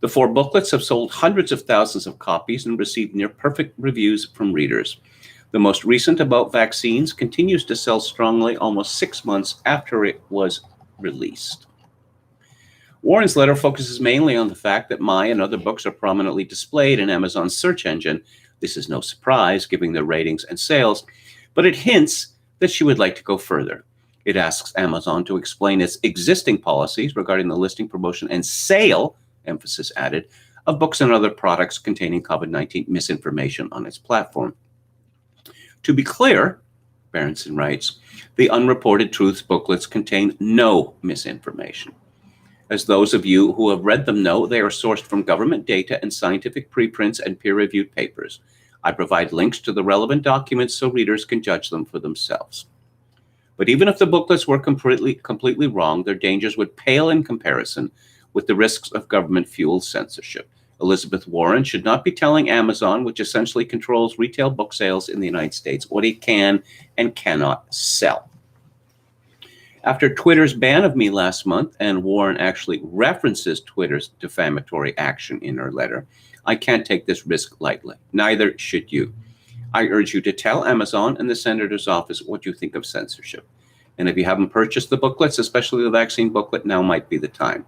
The 4 booklets have sold hundreds of thousands of copies and received near perfect reviews from readers. The most recent, about vaccines, continues to sell strongly almost 6 months after it was released. Warren's letter focuses mainly on the fact that my and other books are prominently displayed in Amazon's search engine. This is no surprise, given their ratings and sales, but it hints that she would like to go further. It asks Amazon to explain its existing policies regarding the listing, promotion, and sale, emphasis added, of books and other products containing COVID-19 misinformation on its platform. To be clear, Berenson writes, the unreported truths booklets contain no misinformation. As those of you who have read them know, they are sourced from government data and scientific preprints and peer-reviewed papers. I provide links to the relevant documents so readers can judge them for themselves. But even if the booklets were completely wrong, their dangers would pale in comparison with the risks of government-fueled censorship. Elizabeth Warren should not be telling Amazon, which essentially controls retail book sales in the United States, what it can and cannot sell. After Twitter's ban of me last month, and Warren actually references Twitter's defamatory action in her letter, I can't take this risk lightly. Neither should you. I urge you to tell Amazon and the Senator's office what you think of censorship. And if you haven't purchased the booklets, especially the vaccine booklet, now might be the time.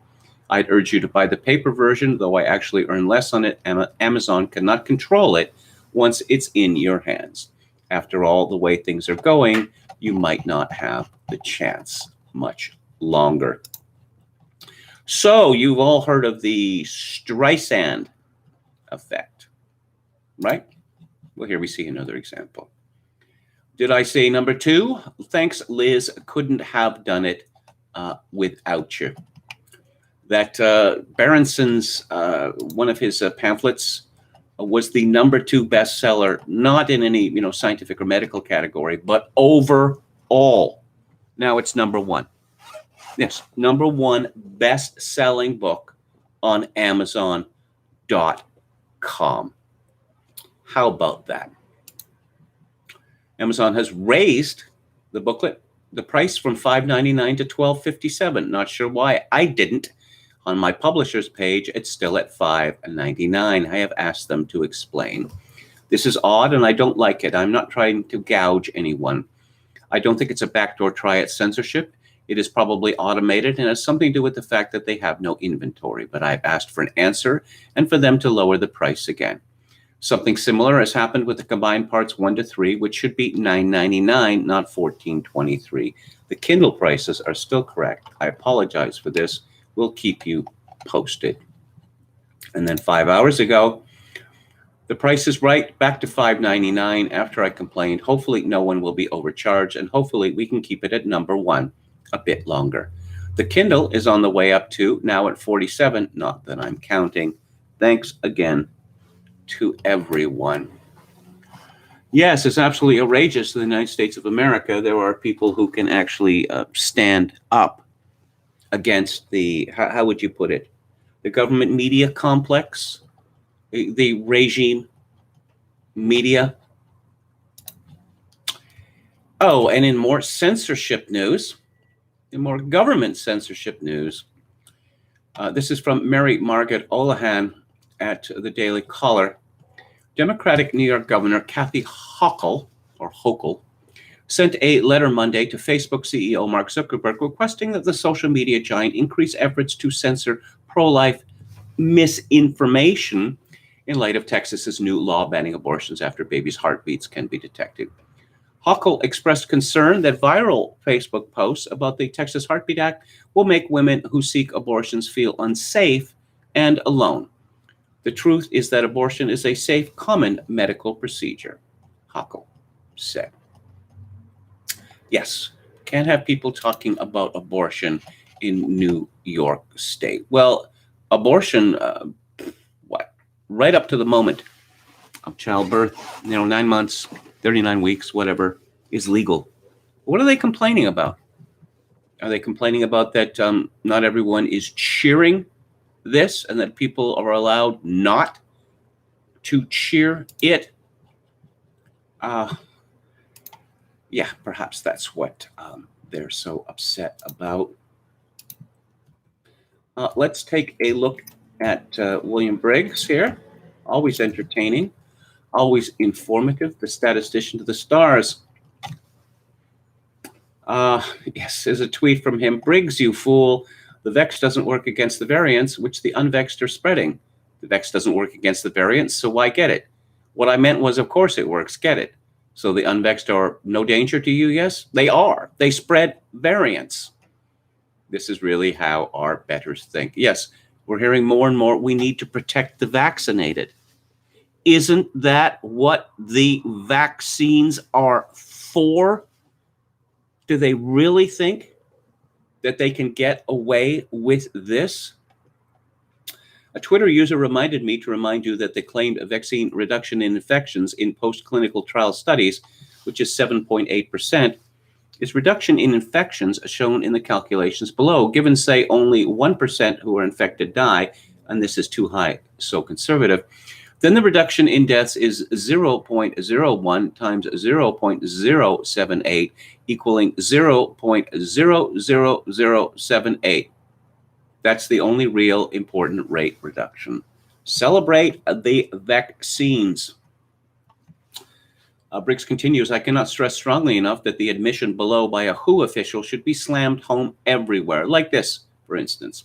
I'd urge you to buy the paper version, though I actually earn less on it. Amazon cannot control it once it's in your hands. After all, the way things are going, you might not have the chance much longer. So you've all heard of the Streisand effect, right? Well, here we see another example. Did I say number 2? Thanks, Liz. Couldn't have done it without you. That Berenson's, one of his pamphlets was the number 2 bestseller, not in any scientific or medical category, but overall. Now it's number 1. Yes, number 1 best-selling book on Amazon.com. How about that? Amazon has raised the booklet, the price from $5.99 to $12.57. Not sure why. I didn't. On my publisher's page, it's still at $5.99. I have asked them to explain. This is odd, and I don't like it. I'm not trying to gouge anyone. I don't think it's a backdoor try at censorship. It is probably automated and has something to do with the fact that they have no inventory. But I've asked for an answer and for them to lower the price again. Something similar has happened with the combined parts 1 to 3, which should be $9.99, not $14.23. The Kindle prices are still correct. I apologize for this. We'll keep you posted. And then 5 hours ago, the price is right, back to $5.99 after I complained. Hopefully no one will be overcharged, and hopefully we can keep it at number 1 a bit longer. The Kindle is on the way up too, now at $47, not that I'm counting. Thanks again to everyone. Yes, it's absolutely outrageous in the United States of America. There are people who can actually stand up against the, how would you put it, the government media complex, the regime media. Oh, and in more censorship news, in more government censorship news, this is from Mary Margaret Olahan at the Daily Caller. Democratic New York Governor Kathy Hochul, sent a letter Monday to Facebook CEO Mark Zuckerberg requesting that the social media giant increase efforts to censor pro-life misinformation in light of Texas's new law banning abortions after babies' heartbeats can be detected. Hochul expressed concern that viral Facebook posts about the Texas Heartbeat Act will make women who seek abortions feel unsafe and alone. The truth is that abortion is a safe, common medical procedure, Hochul said. Yes, can't have people talking about abortion in New York State. Well, abortion, right up to the moment of childbirth, 9 months, 39 weeks, whatever, is legal. What are they complaining about? Are they complaining about that not everyone is cheering this and that people are allowed not to cheer it? Yeah, perhaps that's what they're so upset about. Let's take a look at William Briggs here. Always entertaining, always informative, the statistician to the stars. Yes, there's a tweet from him. Briggs, you fool. The Vex doesn't work against the variants, which the unvexed are spreading. The Vex doesn't work against the variants, so why get it? What I meant was, of course it works, get it. So the unvexed are no danger to you, yes? They are. They spread variants. This is really how our betters think. Yes, we're hearing more and more, we need to protect the vaccinated. Isn't that what the vaccines are for? Do they really think that they can get away with this? A Twitter user reminded me to remind you that the claimed vaccine reduction in infections in post-clinical trial studies, which is 7.8%, is reduction in infections shown in the calculations below. Given, say, only 1% who are infected die, and this is too high, so conservative, then the reduction in deaths is 0.01 times 0.078, equaling 0.00078. That's the only real important rate reduction. Celebrate the vaccines. Briggs continues, I cannot stress strongly enough that the admission below by a WHO official should be slammed home everywhere. Like this, for instance.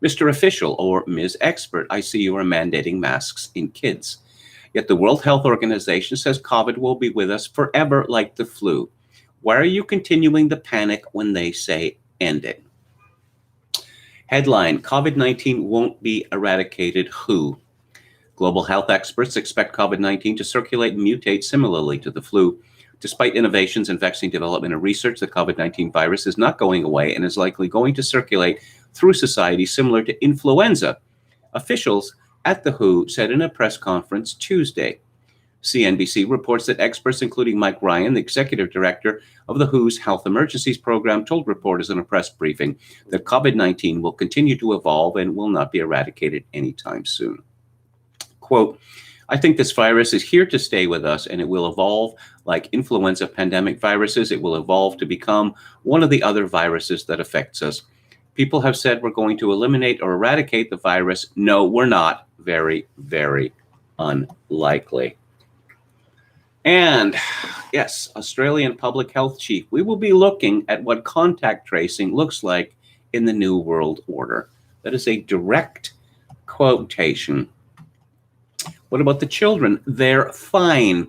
Mr. Official or Ms. Expert, I see you are mandating masks in kids. Yet the World Health Organization says COVID will be with us forever like the flu. Why are you continuing the panic when they say end it? Headline, COVID-19 won't be eradicated. WHO. Global health experts expect COVID-19 to circulate and mutate similarly to the flu. Despite innovations in vaccine development and research, the COVID-19 virus is not going away and is likely going to circulate through society similar to influenza, officials at the WHO said in a press conference Tuesday. CNBC reports that experts, including Mike Ryan, the executive director of the WHO's Health Emergencies Program, told reporters in a press briefing that COVID-19 will continue to evolve and will not be eradicated anytime soon. Quote, I think this virus is here to stay with us, and it will evolve like influenza pandemic viruses. It will evolve to become one of the other viruses that affects us. People have said we're going to eliminate or eradicate the virus. No, we're not. Very, very unlikely. And yes, Australian public health chief, we will be looking at what contact tracing looks like in the New World Order. That is a direct quotation. What about the children? They're fine.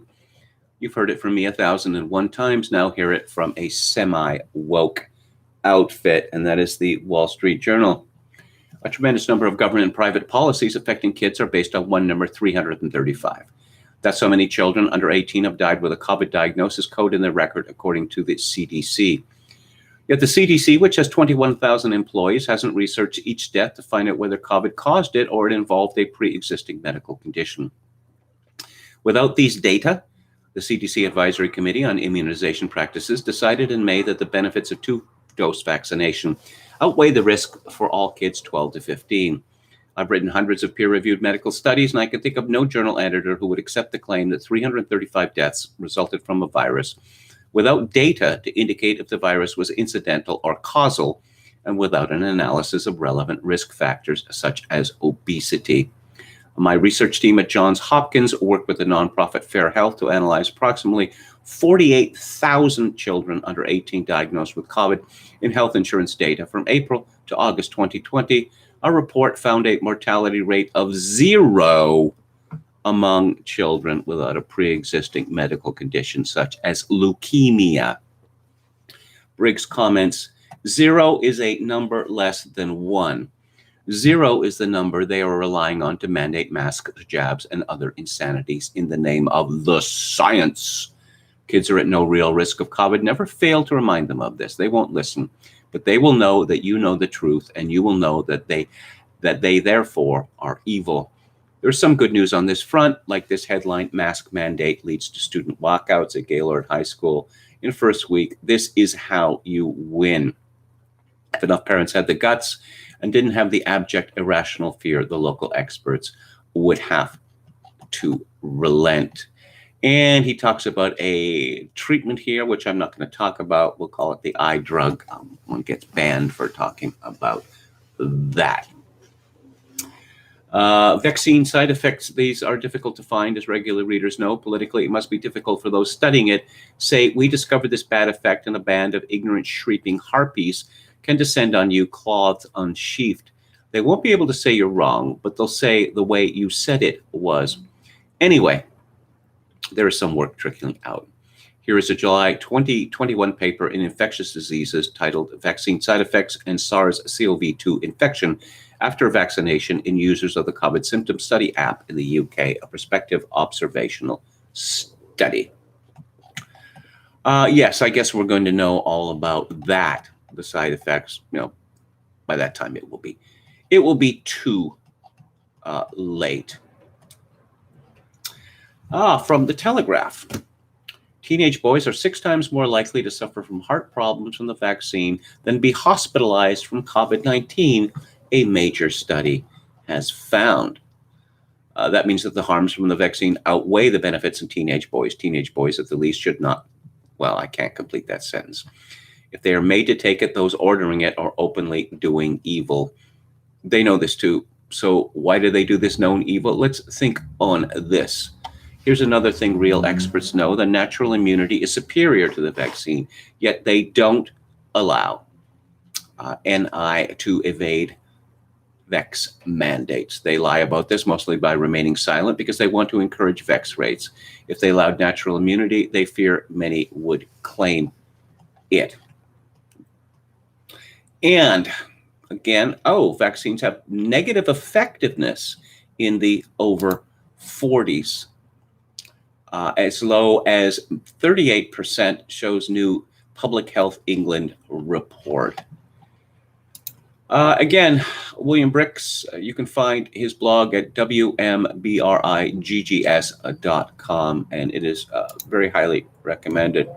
You've heard it from me 1,001 times. Now hear it from a semi-woke outfit, and that is the Wall Street Journal. A tremendous number of government and private policies affecting kids are based on one number, 335. That's how many children under 18 have died with a COVID diagnosis code in their record, according to the CDC. Yet the CDC, which has 21,000 employees, hasn't researched each death to find out whether COVID caused it or it involved a pre-existing medical condition. Without these data, the CDC Advisory Committee on Immunization Practices decided in May that the benefits of two-dose vaccination outweigh the risk for all kids 12 to 15. I've written hundreds of peer-reviewed medical studies, and I can think of no journal editor who would accept the claim that 335 deaths resulted from a virus without data to indicate if the virus was incidental or causal, and without an analysis of relevant risk factors such as obesity. My research team at Johns Hopkins worked with the nonprofit Fair Health to analyze approximately 48,000 children under 18 diagnosed with COVID in health insurance data from April to August 2020. Our report found a mortality rate of 0 among children without a pre-existing medical condition such as leukemia. Briggs comments, 0 is a number less than 1. 0 is the number they are relying on to mandate masks, jabs, and other insanities in the name of the science. Kids are at no real risk of COVID. Never fail to remind them of this. They won't listen, but they will know that you know the truth, and you will know that they therefore are evil. There's some good news on this front, like this headline, mask mandate leads to student walkouts at Gaylord High School in first week. This is how you win. If enough parents had the guts and didn't have the abject irrational fear, the local experts would have to relent. And he talks about a treatment here, which I'm not going to talk about. We'll call it the eye drug. One gets banned for talking about that. Vaccine side effects, these are difficult to find, as regular readers know. Politically, it must be difficult for those studying it. Say, we discovered this bad effect, and a band of ignorant, shrieking harpies can descend on you, cloths unsheathed. They won't be able to say you're wrong, but they'll say the way you said it was. Anyway, there is some work trickling out. Here is a July 2021 paper in Infectious Diseases titled Vaccine Side Effects and SARS-CoV-2 Infection After Vaccination in Users of the COVID Symptom Study app in the UK, a prospective observational study. Yes, I guess we're going to know all about that, the side effects. You know, by that time it will be too late. From the Telegraph. Teenage boys are 6 times more likely to suffer from heart problems from the vaccine than be hospitalized from COVID-19, a major study has found. That means that the harms from the vaccine outweigh the benefits in teenage boys. Teenage boys, at the least, should not, well, I can't complete that sentence. If they are made to take it, those ordering it are openly doing evil. They know this too. So why do they do this known evil? Let's think on this. Here's another thing real experts know. The natural immunity is superior to the vaccine, yet they don't allow NI to evade vax mandates. They lie about this mostly by remaining silent because they want to encourage vax rates. If they allowed natural immunity, they fear many would claim it. And Again, vaccines have negative effectiveness in the over 40s. As low as 38% shows new Public Health England report. Again, William Bricks, you can find his blog at wmbriggs.com, and it is very highly recommended.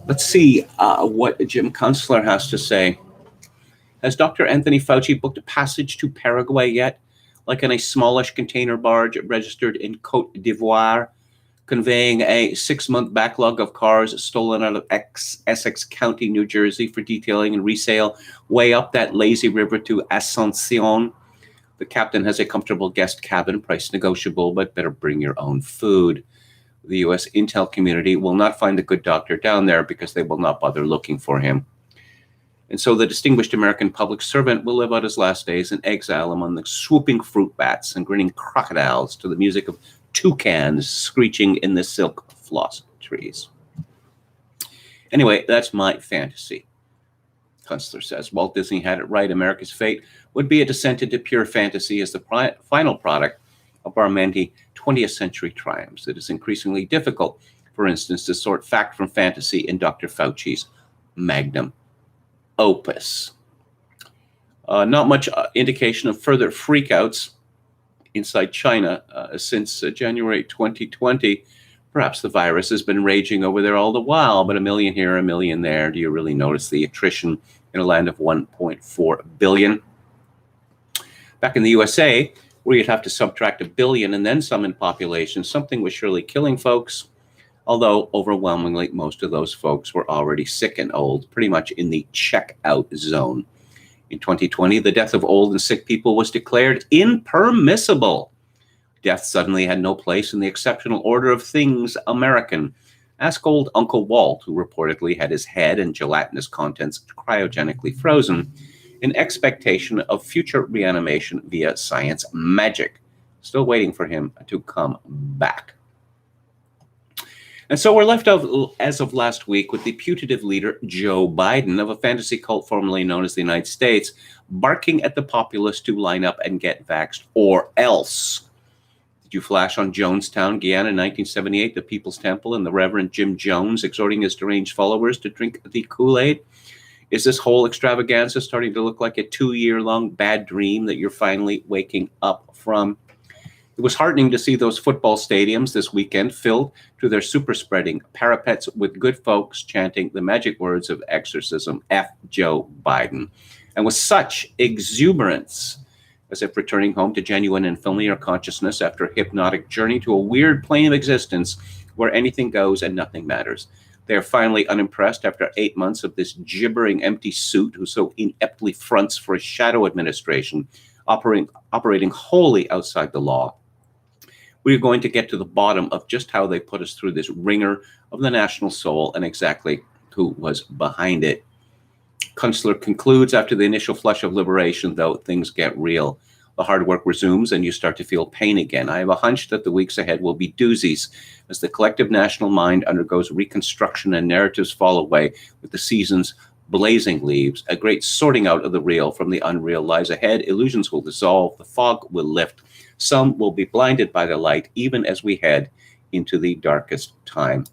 Let's see what Jim Kunstler has to say. Has Dr. Anthony Fauci booked a passage to Paraguay yet? Like in a smallish container barge registered in Cote d'Ivoire, conveying a 6-month backlog of cars stolen out of Essex County, New Jersey for detailing and resale way up that lazy river to Asuncion. The captain has a comfortable guest cabin, price negotiable, but better bring your own food. The U.S. intel community will not find the good doctor down there because they will not bother looking for him. And so the distinguished American public servant will live out his last days in exile among the swooping fruit bats and grinning crocodiles to the music of toucans screeching in the silk floss trees. Anyway, that's my fantasy. Kunstler says Walt Disney had it right. America's fate would be a descent into pure fantasy as the final product of our many 20th century triumphs. It is increasingly difficult, for instance, to sort fact from fantasy in Dr. Fauci's magnum opus. Not much indication of further freakouts inside China since January 2020. Perhaps the virus has been raging over there all the while, but a million here, a million there. Do you really notice the attrition in a land of 1.4 billion? Back in the USA, where you'd have to subtract a billion and then some in population, something was surely killing folks, although overwhelmingly most of those folks were already sick and old, pretty much in the checkout zone. In 2020, the death of old and sick people was declared impermissible. Death suddenly had no place in the exceptional order of things American. Ask old Uncle Walt, who reportedly had his head and gelatinous contents cryogenically frozen in expectation of future reanimation via science magic. Still waiting for him to come back. And so we're left out, as of last week, with the putative leader, Joe Biden, of a fantasy cult formerly known as the United States, barking at the populace to line up and get vaxxed or else. Did you flash on Jonestown, Guyana in 1978, the People's Temple, and the Reverend Jim Jones exhorting his deranged followers to drink the Kool-Aid? Is this whole extravaganza starting to look like a 2-year-long bad dream that you're finally waking up from? It was heartening to see those football stadiums this weekend filled to their super spreading parapets with good folks chanting the magic words of exorcism, F. Joe Biden. And with such exuberance, as if returning home to genuine and familiar consciousness after a hypnotic journey to a weird plane of existence where anything goes and nothing matters. They are finally unimpressed after 8 months of this gibbering empty suit who so ineptly fronts for a shadow administration operating wholly outside the law. We're going to get to the bottom of just how they put us through this ringer of the national soul and exactly who was behind it. Kunstler concludes, after the initial flush of liberation, though, things get real. The hard work resumes and you start to feel pain again. I have a hunch that the weeks ahead will be doozies as the collective national mind undergoes reconstruction and narratives fall away with the season's blazing leaves. A great sorting out of the real from the unreal lies ahead. Illusions will dissolve. The fog will lift. Some will be blinded by the light, even as we head into the darkest time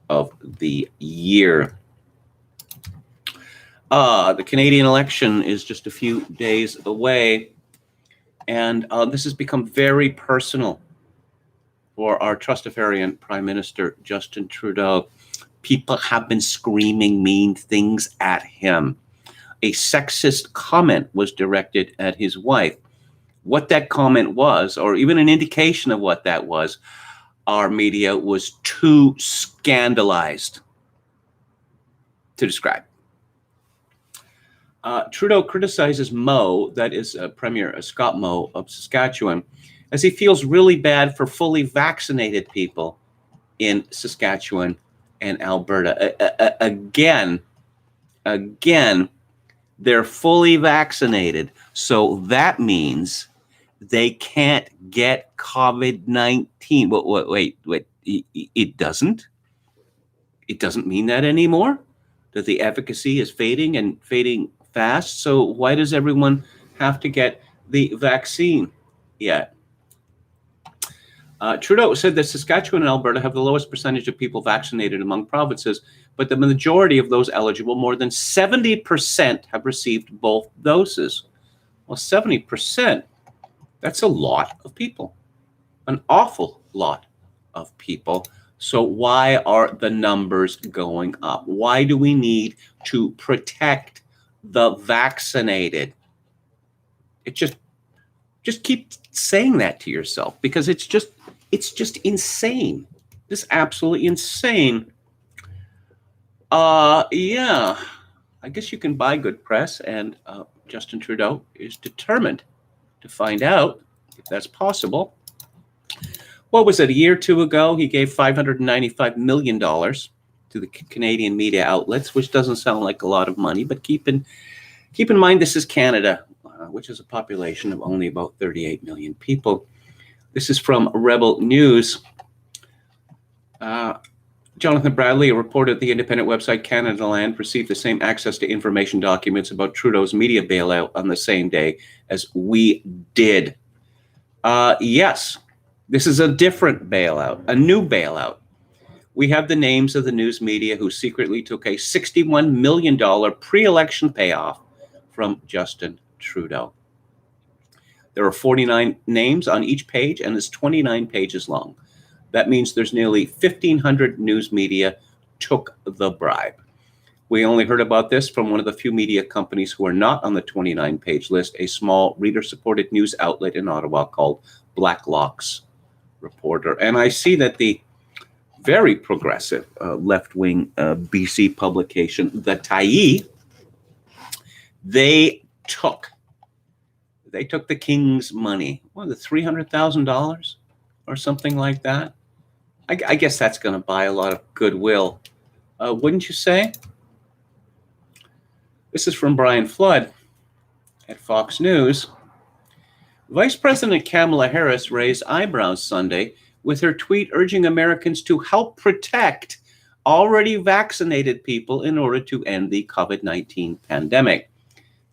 of the year. The Canadian election is just a few days away, and this has become very personal for our trustafarian Prime Minister Justin Trudeau. People have been screaming mean things at him. A sexist comment was directed at his wife. What that comment was, or even an indication of what that was, our media was too scandalized to describe. Trudeau criticizes Moe, that is Premier Scott Moe of Saskatchewan, as he feels really bad for fully vaccinated people in Saskatchewan and Alberta. Again, they're fully vaccinated, so that means they can't get COVID-19. Wait, it doesn't? It doesn't mean that anymore? That the efficacy is fading and fading fast. So why does everyone have to get the vaccine yet? Trudeau said that Saskatchewan and Alberta have the lowest percentage of people vaccinated among provinces, but the majority of those eligible, more than 70%, have received both doses. Well, 70%, that's a lot of people, an awful lot of people. So why are the numbers going up? Why do we need to protect the vaccinated? It just keep saying that to yourself, because it's just insane. It's absolutely insane. Yeah, I guess you can buy good press, and Justin Trudeau is determined to find out if that's possible. What was it, a year or two ago? He gave $595 million to the Canadian media outlets, which doesn't sound like a lot of money, but keep in mind this is Canada, which is a population of only about 38 million people. This is from Rebel News. Jonathan Bradley, a reporter at the independent website Canada Land, received the same access to information documents about Trudeau's media bailout on the same day as we did. Yes, this is a different bailout, a new bailout. We have the names of the news media who secretly took a $61 million pre-election payoff from Justin Trudeau. There are 49 names on each page, and it's 29 pages long. That means there's nearly 1,500 news media took the bribe. We only heard about this from one of the few media companies who are not on the 29-page list, a small reader-supported news outlet in Ottawa called Blacklock's Reporter. And I see that the very progressive left-wing BC publication, The Tyee, they took the King's money. What was it, $300,000 or something like that? I guess that's going to buy a lot of goodwill, wouldn't you say? This is from Brian Flood at Fox News. Vice President Kamala Harris raised eyebrows Sunday with her tweet urging Americans to help protect already vaccinated people in order to end the COVID-19 pandemic.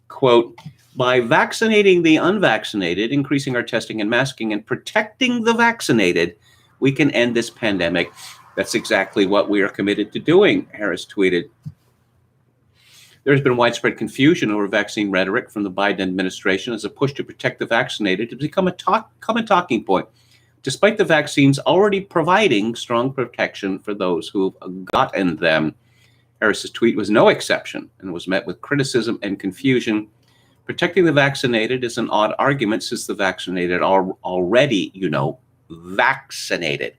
Quote, by vaccinating the unvaccinated, increasing our testing and masking, and protecting the vaccinated, we can end this pandemic. That's exactly what we are committed to doing, Harris tweeted. There's been widespread confusion over vaccine rhetoric from the Biden administration as a push to protect the vaccinated to become a common talking point, despite the vaccines already providing strong protection for those who've gotten them. Harris's tweet was no exception and was met with criticism and confusion. Protecting the vaccinated is an odd argument since the vaccinated are already, vaccinated.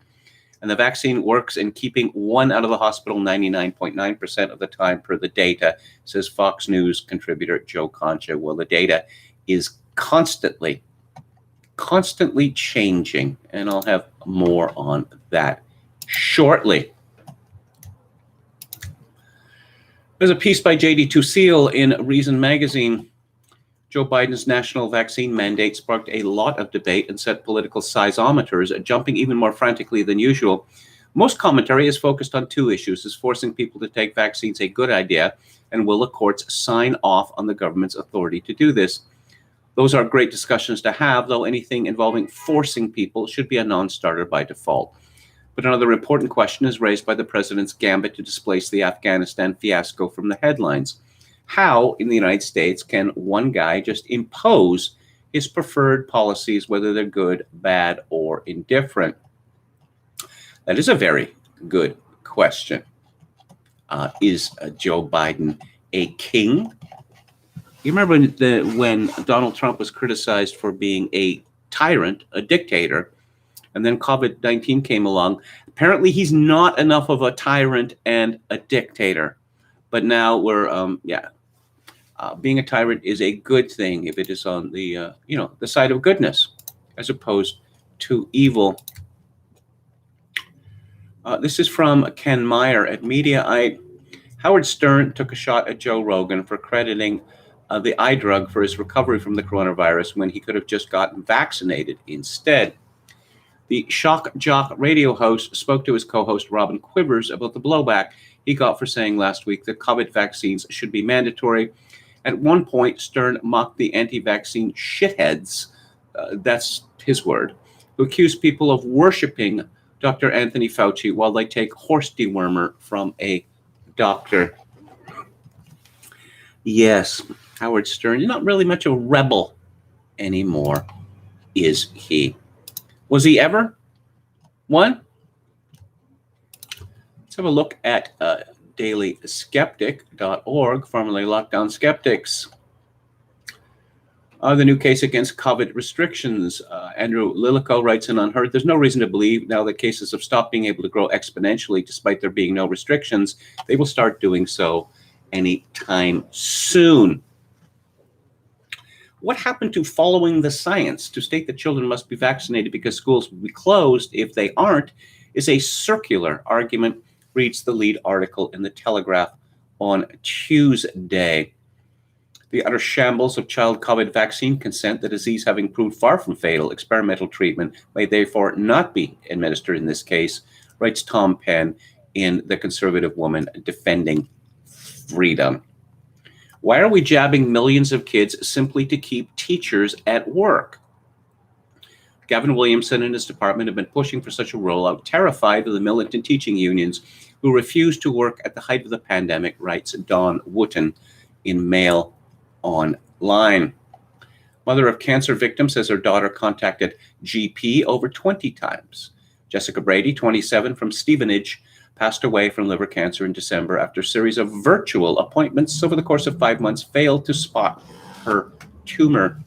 And the vaccine works in keeping one out of the hospital 99.9% of the time per the data, says Fox News contributor Joe Concha. Well, the data is constantly changing, and I'll have more on that shortly. There's a piece by J.D. Tusil in Reason magazine. Joe Biden's national vaccine mandate sparked a lot of debate and set political seismometers jumping even more frantically than usual. Most commentary is focused on two issues. Is forcing people to take vaccines a good idea, and will the courts sign off on the government's authority to do this? Those are great discussions to have, though anything involving forcing people should be a non-starter by default. But another important question is raised by the president's gambit to displace the Afghanistan fiasco from the headlines. How, in the United States, can one guy just impose his preferred policies, whether they're good, bad, or indifferent? That is a very good question. Is Joe Biden a king? You remember when Donald Trump was criticized for being a tyrant, a dictator, and then COVID-19 came along. Apparently, he's not enough of a tyrant and a dictator. But now we're, being a tyrant is a good thing if it is on the, the side of goodness, as opposed to evil. This is from Ken Meyer at Mediaite. Howard Stern took a shot at Joe Rogan for crediting the eye drug for his recovery from the coronavirus when he could have just gotten vaccinated instead. The Shock Jock radio host spoke to his co-host Robin Quivers about the blowback he got for saying last week that COVID vaccines should be mandatory At one point, Stern mocked the anti-vaccine shitheads, that's his word, who accuse people of worshiping Dr. Anthony Fauci while they take horse dewormer from a doctor. Yes, Howard Stern, you're not really much of a rebel anymore, is he? Was he ever one? Let's have a look at dailyskeptic.org, formerly Lockdown Skeptics. The new case against COVID restrictions. Andrew Lilico writes in Unheard, there's no reason to believe now that cases have stopped being able to grow exponentially despite there being no restrictions. They will start doing so anytime soon. What happened to following the science? To state that children must be vaccinated because schools will be closed if they aren't is a circular argument, reads the lead article in the Telegraph on Tuesday. The utter shambles of child COVID vaccine consent, the disease having proved far from fatal, experimental treatment may therefore not be administered in this case, writes Tom Penn in The Conservative Woman Defending Freedom. Why are we jabbing millions of kids simply to keep teachers at work? Gavin Williamson and his department have been pushing for such a rollout, terrified of the militant teaching unions who refused to work at the height of the pandemic, writes Dawn Wooten in Mail Online. Mother of cancer victim says her daughter contacted GP over 20 times. Jessica Brady, 27, from Stevenage, passed away from liver cancer in December after a series of virtual appointments over the course of 5 months failed to spot her tumor.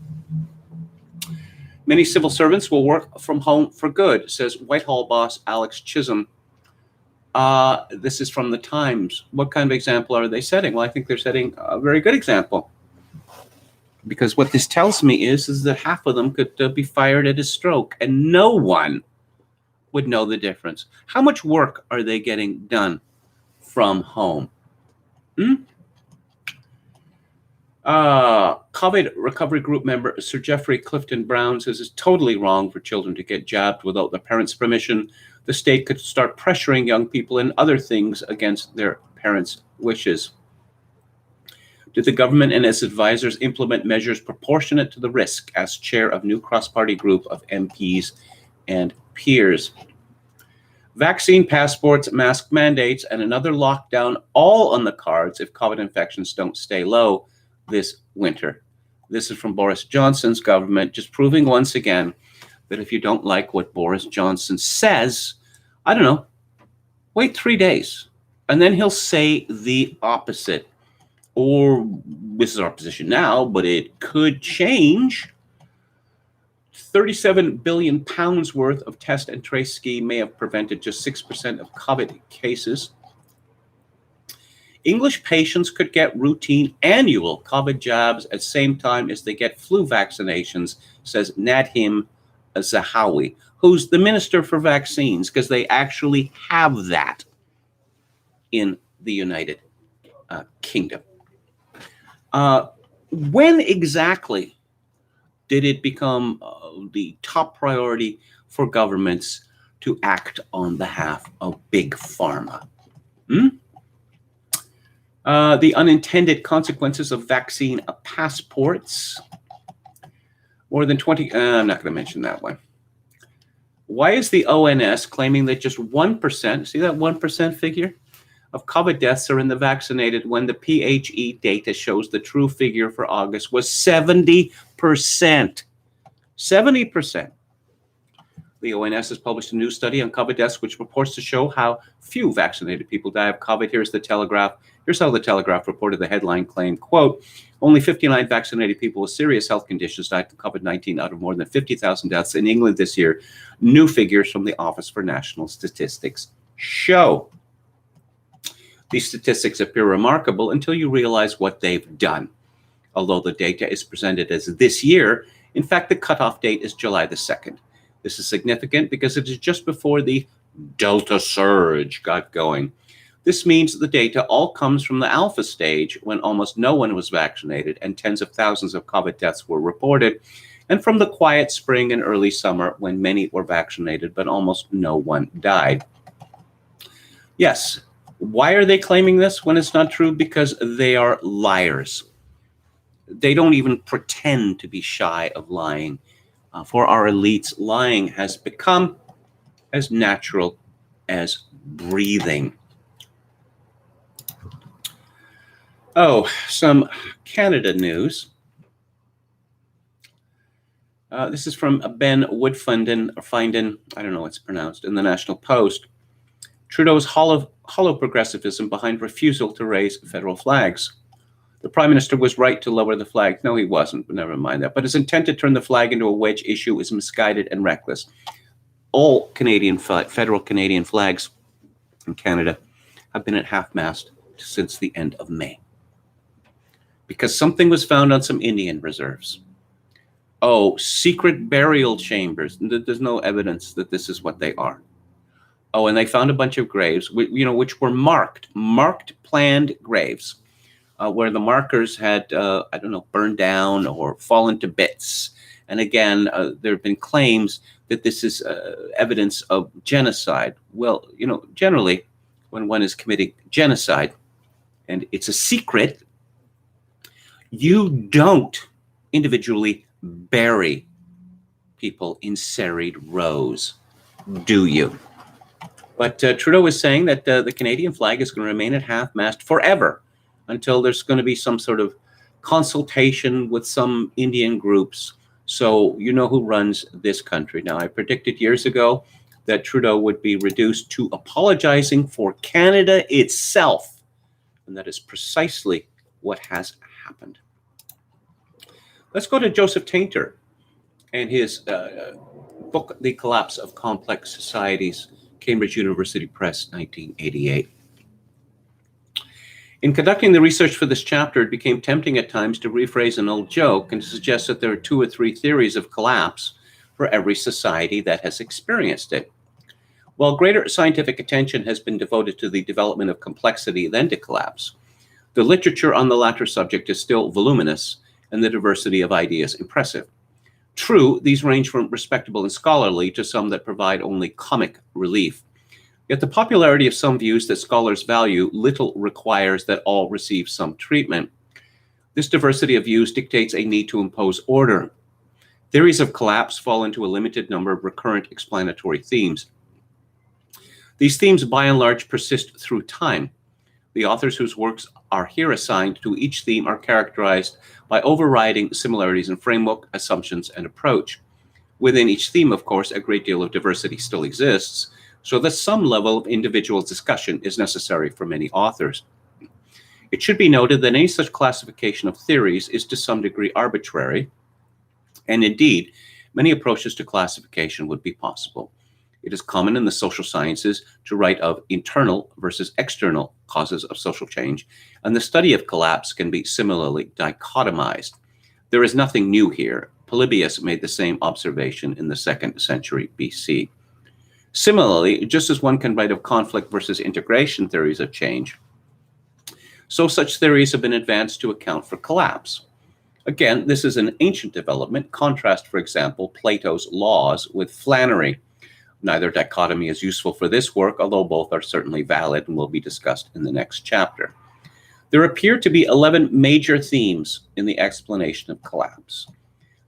Many civil servants will work from home for good, says Whitehall boss Alex Chisholm. This is from the Times. What kind of example are they setting? Well, I think they're setting a very good example. Because what this tells me is that half of them could be fired at a stroke, and no one would know the difference. How much work are they getting done from home? COVID recovery group member Sir Geoffrey Clifton Brown says it's totally wrong for children to get jabbed without their parents' permission. The state could start pressuring young people in other things against their parents' wishes. Did the government and its advisors implement measures proportionate to the risk, as chair of new cross-party group of MPs and peers? Vaccine passports, mask mandates, and another lockdown all on the cards if COVID infections don't stay low this winter. This is from Boris Johnson's government, just proving once again that if you don't like what Boris Johnson says, I don't know, wait 3 days, and then he'll say the opposite. Or this is our position now, but it could change. 37 billion pounds worth of test and trace scheme may have prevented just 6% of COVID cases. English patients could get routine annual COVID jabs at the same time as they get flu vaccinations, says Nadhim Zahawi, who's the Minister for Vaccines, because they actually have that in the United Kingdom. When exactly did it become the top priority for governments to act on behalf of big pharma? The unintended consequences of vaccine passports. More than 20, I'm not going to mention that one. Why is the ONS claiming that just 1%, see that 1% figure, of COVID deaths are in the vaccinated when the PHE data shows the true figure for August was 70%. 70%. The ONS has published a new study on COVID deaths, which purports to show how few vaccinated people die of COVID. Here's the Telegraph. Here's how the Telegraph reported the headline claim, quote, only 59 vaccinated people with serious health conditions died from COVID-19 out of more than 50,000 deaths in England this year. New figures from the Office for National Statistics show. These statistics appear remarkable until you realize what they've done. Although the data is presented as this year, in fact, the cutoff date is July the 2nd. This is significant because it is just before the Delta surge got going. This means that the data all comes from the alpha stage when almost no one was vaccinated and tens of thousands of COVID deaths were reported, and from the quiet spring and early summer when many were vaccinated but almost no one died. Yes. Why are they claiming this when it's not true? Because they are liars. They don't even pretend to be shy of lying. For our elites, lying has become as natural as breathing. Oh, some Canada news. This is from Ben Woodfinden, I don't know how it's pronounced, in the National Post. Trudeau's hollow progressivism behind refusal to raise federal flags. The Prime Minister was right to lower the flag. No, he wasn't, but never mind that. But his intent to turn the flag into a wedge issue is misguided and reckless. All federal Canadian flags in Canada have been at half-mast since the end of May, because something was found on some Indian reserves. Oh, secret burial chambers. There's no evidence that this is what they are. Oh, and they found a bunch of graves, which were marked planned graves, where the markers had, burned down or fallen to bits. And again, there have been claims that this is evidence of genocide. Well, generally, when one is committing genocide, and it's a secret, you don't individually bury people in serried rows, do you? But Trudeau is saying that the Canadian flag is going to remain at half-mast forever until there's going to be some sort of consultation with some Indian groups. So you know who runs this country. Now, I predicted years ago that Trudeau would be reduced to apologizing for Canada itself. And that is precisely what has happened. Let's go to Joseph Tainter and his book, The Collapse of Complex Societies, Cambridge University Press, 1988. In conducting the research for this chapter, it became tempting at times to rephrase an old joke and to suggest that there are 2 or 3 theories of collapse for every society that has experienced it. While greater scientific attention has been devoted to the development of complexity than to collapse, the literature on the latter subject is still voluminous and the diversity of ideas impressive. True, these range from respectable and scholarly to some that provide only comic relief. Yet the popularity of some views that scholars value little requires that all receive some treatment. This diversity of views dictates a need to impose order. Theories of collapse fall into a limited number of recurrent explanatory themes. These themes, by and large, persist through time. The authors whose works are here assigned to each theme are characterized by overriding similarities in framework, assumptions, and approach. Within each theme, of course, a great deal of diversity still exists, so that some level of individual discussion is necessary for many authors. It should be noted that any such classification of theories is to some degree arbitrary, and indeed, many approaches to classification would be possible. It is common in the social sciences to write of internal versus external causes of social change, and the study of collapse can be similarly dichotomized. There is nothing new here. Polybius made the same observation in the 2nd century BC. Similarly, just as one can write of conflict versus integration theories of change, so such theories have been advanced to account for collapse. Again, this is an ancient development. Contrast, for example, Plato's laws with Flannery. Neither dichotomy is useful for this work, although both are certainly valid and will be discussed in the next chapter. There appear to be 11 major themes in the explanation of collapse.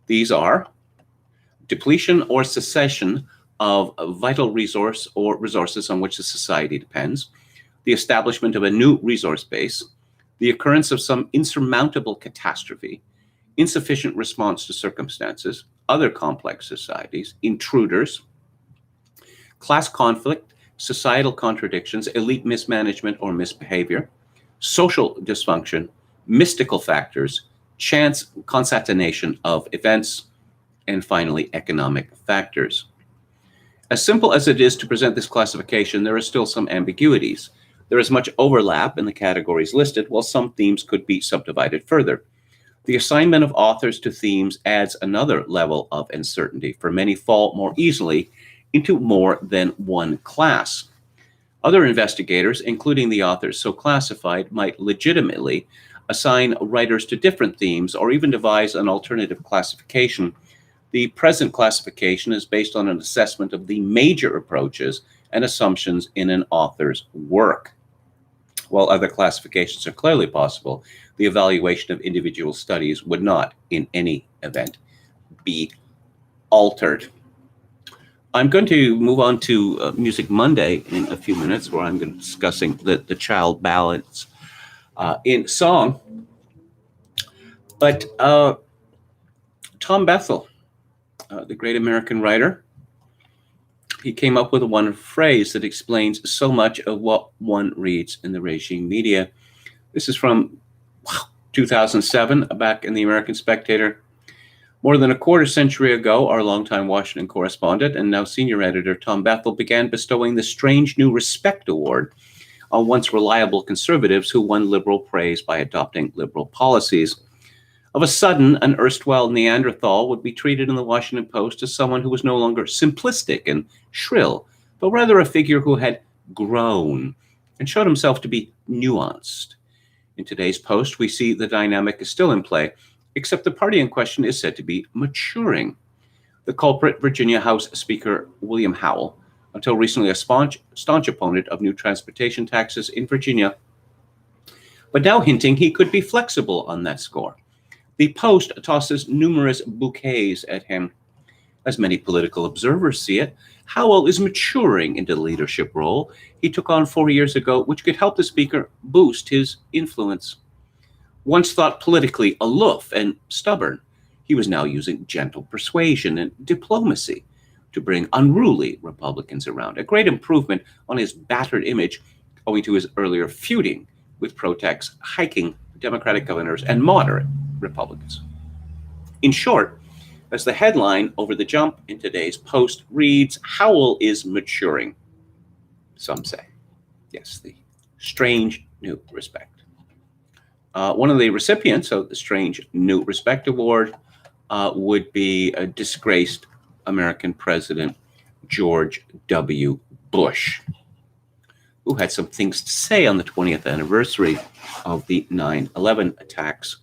These are depletion or cessation of a vital resource or resources on which the society depends, the establishment of a new resource base, the occurrence of some insurmountable catastrophe, insufficient response to circumstances, other complex societies, intruders, class conflict, societal contradictions, elite mismanagement or misbehavior, social dysfunction, mystical factors, chance concatenation of events, and finally, economic factors. As simple as it is to present this classification, there are still some ambiguities. There is much overlap in the categories listed, while some themes could be subdivided further. The assignment of authors to themes adds another level of uncertainty, for many fall more easily into more than one class. Other investigators, including the authors so classified, might legitimately assign writers to different themes or even devise an alternative classification. The present classification is based on an assessment of the major approaches and assumptions in an author's work. While other classifications are clearly possible, the evaluation of individual studies would not, in any event, be altered. I'm going to move on to Music Monday in a few minutes, where I'm going to be discussing the Child Ballads in song. But Tom Bethel, the great American writer, he came up with one phrase that explains so much of what one reads in the regime media. This is from 2007, back in the American Spectator. More than a quarter century ago, our longtime Washington correspondent and now senior editor Tom Bethel began bestowing the Strange New Respect Award on once reliable conservatives who won liberal praise by adopting liberal policies. Of a sudden, an erstwhile Neanderthal would be treated in the Washington Post as someone who was no longer simplistic and shrill, but rather a figure who had grown and showed himself to be nuanced. In today's Post, we see the dynamic is still in play, except the party in question is said to be maturing. The culprit, Virginia House Speaker William Howell, until recently a staunch opponent of new transportation taxes in Virginia, but now hinting he could be flexible on that score. The Post tosses numerous bouquets at him. As many political observers see it, Howell is maturing into the leadership role he took on 4 years ago, which could help the speaker boost his influence. Once thought politically aloof and stubborn, he was now using gentle persuasion and diplomacy to bring unruly Republicans around, a great improvement on his battered image owing to his earlier feuding with pro-tax hiking Democratic governors and moderate Republicans. In short, as the headline over the jump in today's Post reads, Howell is maturing, some say. Yes, the Strange New Respect. One of the recipients of the Strange New Respect Award would be a disgraced American President George W. Bush, who had some things to say on the 20th anniversary of the 9/11 attacks.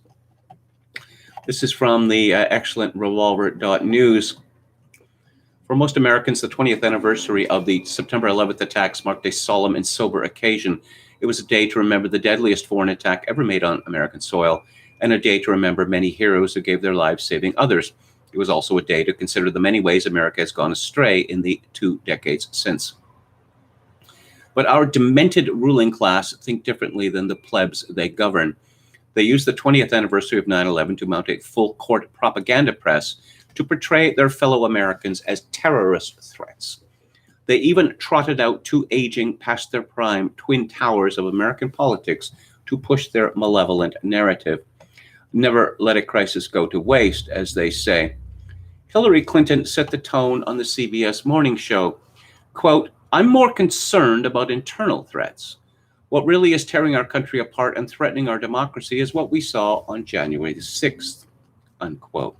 This is from the excellent Revolver.news. For most Americans, the 20th anniversary of the September 11th attacks marked a solemn and sober occasion. It was a day to remember the deadliest foreign attack ever made on American soil, and a day to remember many heroes who gave their lives saving others. It was also a day to consider the many ways America has gone astray in the 2 decades since. But our demented ruling class think differently than the plebs they govern. They use the 20th anniversary of 9/11 to mount a full-court propaganda press to portray their fellow Americans as terrorist threats. They even trotted out 2 aging, past their prime, twin towers of American politics to push their malevolent narrative. Never let a crisis go to waste, as they say. Hillary Clinton set the tone on the CBS morning show. Quote, I'm more concerned about internal threats. What really is tearing our country apart and threatening our democracy is what we saw on January the 6th, unquote.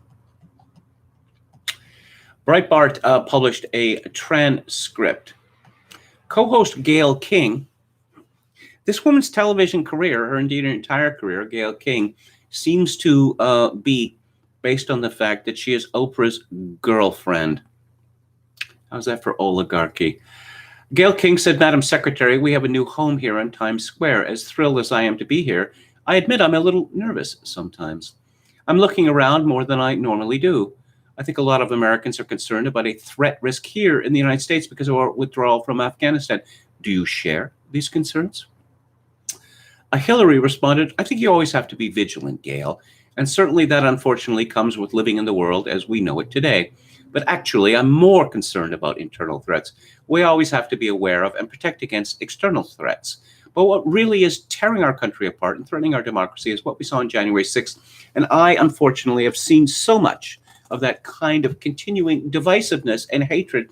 Breitbart published a transcript. Co-host Gayle King, this woman's television career, her indeed her entire career, Gayle King, seems to be based on the fact that she is Oprah's girlfriend. How's that for oligarchy? Gayle King said, Madam Secretary, we have a new home here on Times Square. As thrilled as I am to be here, I admit I'm a little nervous sometimes. I'm looking around more than I normally do. I think a lot of Americans are concerned about a threat risk here in the United States because of our withdrawal from Afghanistan. Do you share these concerns? Hillary responded, I think you always have to be vigilant, Gayle, and certainly that unfortunately comes with living in the world as we know it today. But actually, I'm more concerned about internal threats. We always have to be aware of and protect against external threats. But what really is tearing our country apart and threatening our democracy is what we saw on January 6th. And I, unfortunately, have seen so much of that kind of continuing divisiveness and hatred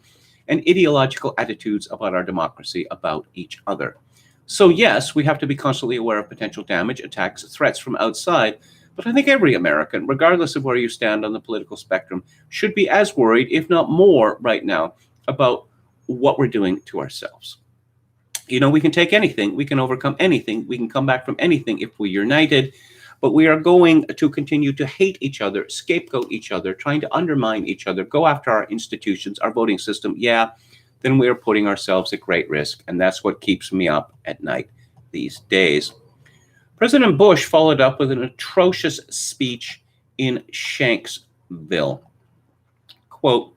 and ideological attitudes about our democracy, about each other. So yes, we have to be constantly aware of potential damage, attacks, threats from outside. But I think every American, regardless of where you stand on the political spectrum, should be as worried, if not more, right now about what we're doing to ourselves. You know, we can take anything, we can overcome anything, we can come back from anything if we're united, but we are going to continue to hate each other, scapegoat each other, trying to undermine each other, go after our institutions, our voting system, then we are putting ourselves at great risk, and that's what keeps me up at night these days. President Bush followed up with an atrocious speech in Shanksville. Quote,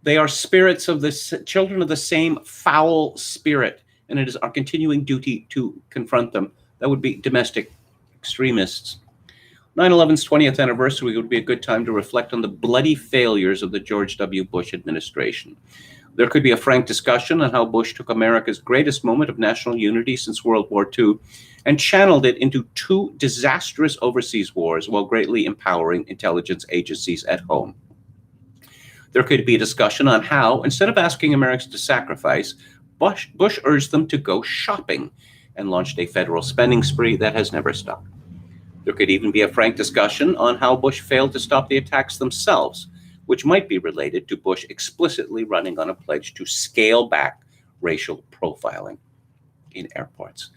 "They are spirits of the children of the same foul spirit, and it is our continuing duty to confront them." That would be domestic extremists. 9/11's 20th anniversary would be a good time to reflect on the bloody failures of the George W. Bush administration. There could be a frank discussion on how Bush took America's greatest moment of national unity since World War II and channeled it into two disastrous overseas wars while greatly empowering intelligence agencies at home. There could be a discussion on how, instead of asking Americans to sacrifice, Bush urged them to go shopping and launched a federal spending spree that has never stopped. There could even be a frank discussion on how Bush failed to stop the attacks themselves, which might be related to Bush explicitly running on a pledge to scale back racial profiling in airports.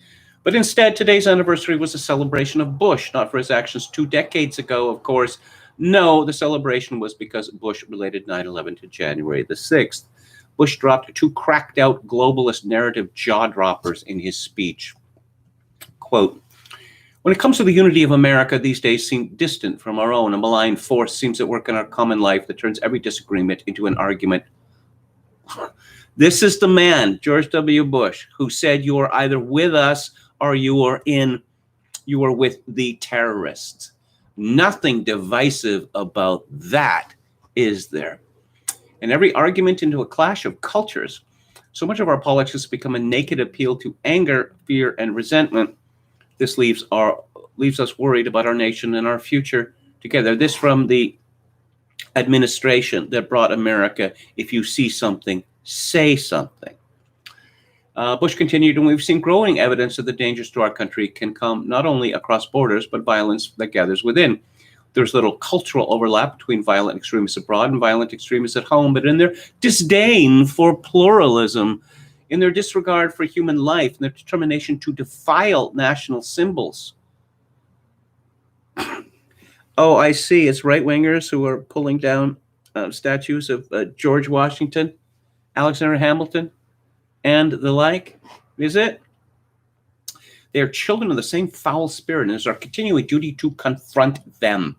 But instead, today's anniversary was a celebration of Bush, not for his actions 2 decades ago, of course. No, the celebration was because Bush related 9/11 to January the 6th. Bush dropped 2 cracked-out globalist narrative jaw-droppers in his speech. Quote, "When it comes to the unity of America, these days seem distant from our own. A malign force seems at work in our common life that turns every disagreement into an argument." This is the man, George W. Bush, who said you are either with us or you are with the terrorists. Nothing divisive about that, is there? And every argument into a clash of cultures. So much of our politics has become a naked appeal to anger, fear, and resentment. This leaves us worried about our nation and our future together. This from the administration that brought America, if you see something, say something. Bush continued, and we've seen growing evidence that the dangers to our country can come not only across borders, but violence that gathers within. There's little cultural overlap between violent extremists abroad and violent extremists at home, but in their disdain for pluralism, in their disregard for human life, and their determination to defile national symbols. Oh, I see. It's right-wingers who are pulling down statues of George Washington, Alexander Hamilton, and the like. Is it? They are children of the same foul spirit, and it is our continuing duty to confront them.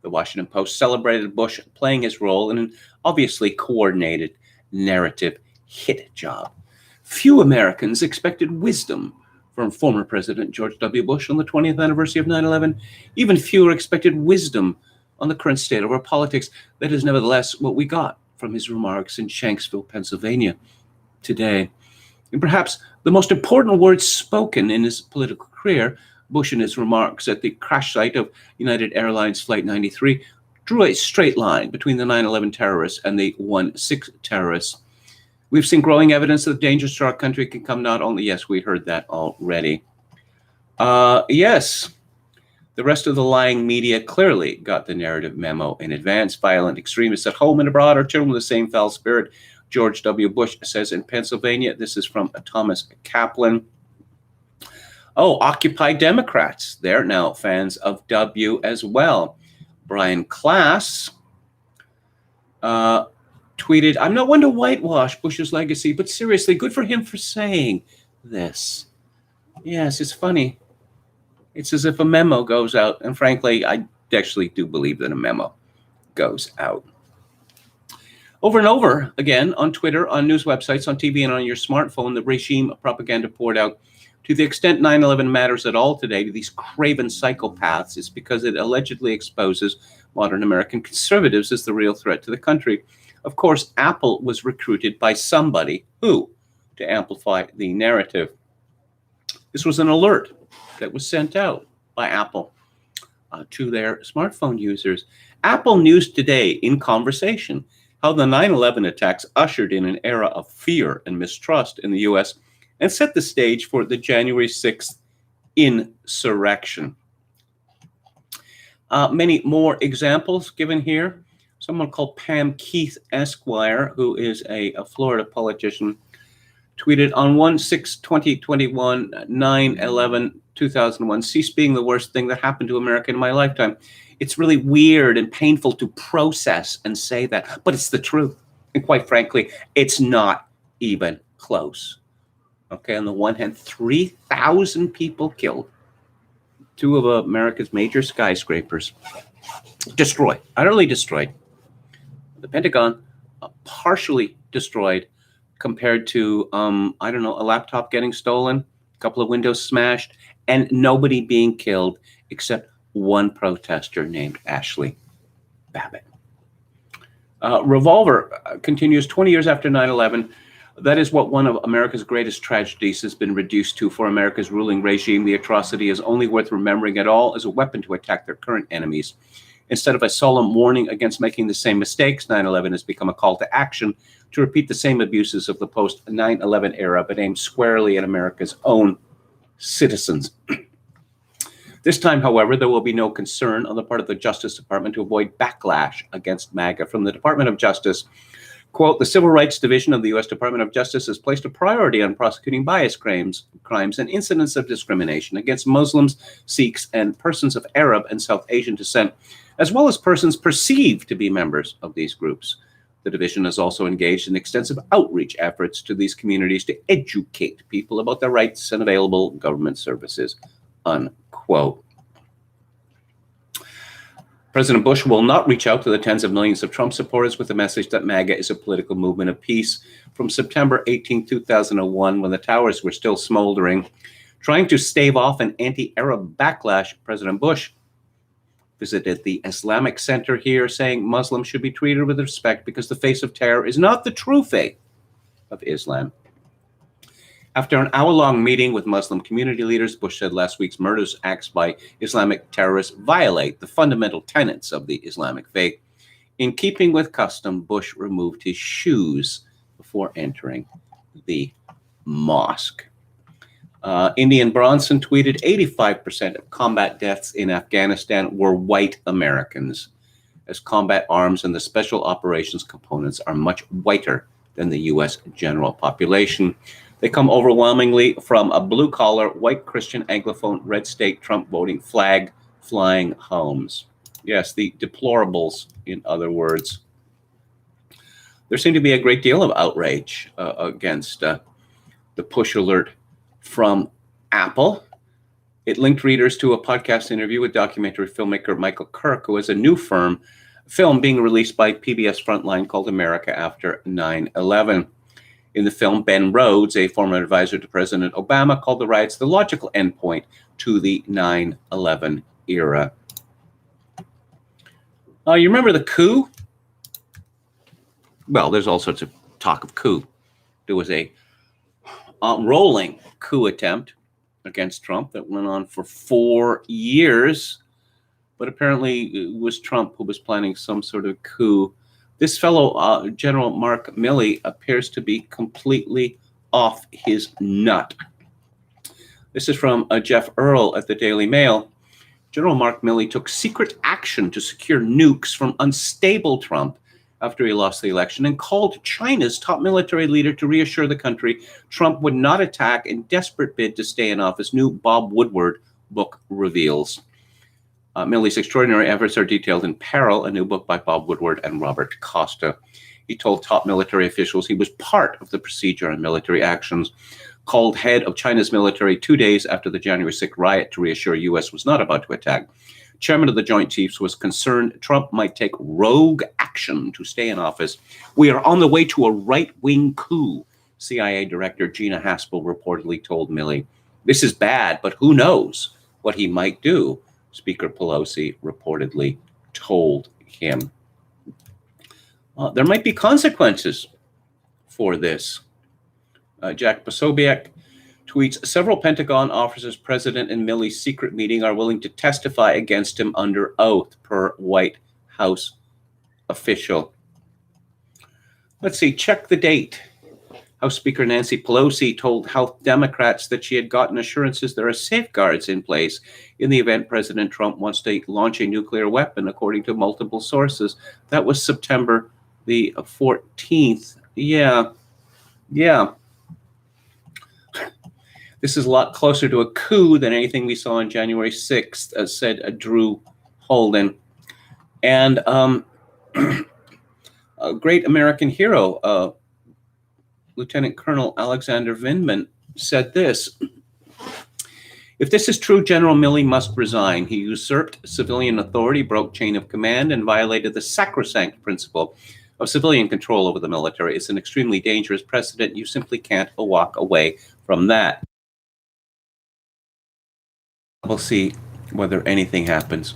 The Washington Post celebrated Bush playing his role in an obviously coordinated narrative hit job. Few Americans expected wisdom from former President George W. Bush on the 20th anniversary of 9/11. Even fewer expected wisdom on the current state of our politics. That is nevertheless what we got from his remarks in Shanksville, Pennsylvania today. And perhaps the most important words spoken in his political career, Bush in his remarks at the crash site of United Airlines Flight 93 drew a straight line between the 9/11 terrorists and the 1/6 terrorists. We've seen growing evidence that the dangers to our country can come not only, yes, we heard that already. Yes, the rest of the lying media clearly got the narrative memo in advance. Violent extremists at home and abroad are children of the same foul spirit, George W. Bush says in Pennsylvania. This is from Thomas Kaplan. Oh, Occupy Democrats. They're now fans of W as well. Brian Klass tweeted, "I'm not one to whitewash Bush's legacy, but seriously, good for him for saying this." Yes, it's funny. It's as if a memo goes out. And frankly, I actually do believe that a memo goes out. Over and over again on Twitter, on news websites, on TV, and on your smartphone, the regime propaganda poured out. To the extent 9/11 matters at all today to these craven psychopaths, is because it allegedly exposes modern American conservatives as the real threat to the country. Of course, Apple was recruited by somebody who to amplify the narrative. This was an alert that was sent out by Apple to their smartphone users. Apple News Today in conversation, how the 9/11 attacks ushered in an era of fear and mistrust in the U.S. and set the stage for the January 6th insurrection. Many more examples given here. Someone called Pam Keith Esquire, who is a Florida politician, tweeted on 1/6/2021, 9/11/2001, cease being the worst thing that happened to America in my lifetime. It's really weird and painful to process and say that, but it's the truth. And quite frankly, it's not even close. Okay, on the one hand, 3,000 people killed two of America's major skyscrapers destroyed, utterly destroyed. The Pentagon partially destroyed compared to, I don't know, a laptop getting stolen, a couple of windows smashed, and nobody being killed except one protester named Ashley Babbitt. Revolver continues 20 years after 9/11. That is what one of America's greatest tragedies has been reduced to for America's ruling regime. The atrocity is only worth remembering at all as a weapon to attack their current enemies. Instead of a solemn warning against making the same mistakes, 9/11 has become a call to action to repeat the same abuses of the post-9/11 era, but aimed squarely at America's own citizens. This time, however, there will be no concern on the part of the Justice Department to avoid backlash against MAGA. From the Department of Justice, quote, the Civil Rights Division of the U.S. Department of Justice has placed a priority on prosecuting bias crimes and incidents of discrimination against Muslims, Sikhs, and persons of Arab and South Asian descent, as well as persons perceived to be members of these groups. The division has also engaged in extensive outreach efforts to these communities to educate people about their rights and available government services, unquote. President Bush will not reach out to the tens of millions of Trump supporters with the message that MAGA is a political movement of peace. From September 18, 2001, when the towers were still smoldering, trying to stave off an anti-Arab backlash, President Bush visited the Islamic Center here, saying Muslims should be treated with respect because the face of terror is not the true faith of Islam. After an hour-long meeting with Muslim community leaders, Bush said last week's murderous acts by Islamic terrorists violate the fundamental tenets of the Islamic faith. In keeping with custom, Bush removed his shoes before entering the mosque. Indian Bronson tweeted 85% of combat deaths in Afghanistan were white Americans, as combat arms and the special operations components are much whiter than the U.S. general population. They come overwhelmingly from a blue-collar, white Christian Anglophone, red state Trump voting flag flying homes. Yes, the deplorables, in other words. There seemed to be a great deal of outrage against the push alert from Apple. It linked readers to a podcast interview with documentary filmmaker Michael Kirk, who has a new film being released by PBS Frontline called America After 9/11. In the film, Ben Rhodes, a former advisor to President Obama, called the riots the logical endpoint to the 9/11 era. You remember the coup? Well, there's all sorts of talk of coup. There was a rolling coup attempt against Trump that went on for 4 years, but apparently it was Trump who was planning some sort of coup. This fellow, General Mark Milley, appears to be completely off his nut. This is from Jeff Earl at the Daily Mail. General Mark Milley took secret action to secure nukes from unstable Trump after he lost the election and called China's top military leader to reassure the country Trump would not attack in desperate bid to stay in office, new Bob Woodward book reveals. Milley's extraordinary efforts are detailed in Peril, a new book by Bob Woodward and Robert Costa. He told top military officials he was part of the procedure on military actions, called head of China's military 2 days after the January 6th riot to reassure U.S. was not about to attack. Chairman of the Joint Chiefs was concerned Trump might take rogue action to stay in office. We are on the way to a right-wing coup, CIA Director Gina Haspel reportedly told Milley. This is bad, but who knows what he might do, Speaker Pelosi reportedly told him. There might be consequences for this. Jack Posobiec tweets, several Pentagon officers, President and Milley's secret meeting are willing to testify against him under oath, per White House official. Let's see, check the date. House Speaker Nancy Pelosi told House Democrats that she had gotten assurances there are safeguards in place in the event President Trump wants to launch a nuclear weapon, according to multiple sources. That was September the 14th. Yeah. This is a lot closer to a coup than anything we saw on January 6th, said Drew Holden. And a great American hero, Lieutenant Colonel Alexander Vindman, said this. If this is true, General Milley must resign. He usurped civilian authority, broke chain of command, and violated the sacrosanct principle of civilian control over the military. It's an extremely dangerous precedent. You simply can't walk away from that. We'll see whether anything happens.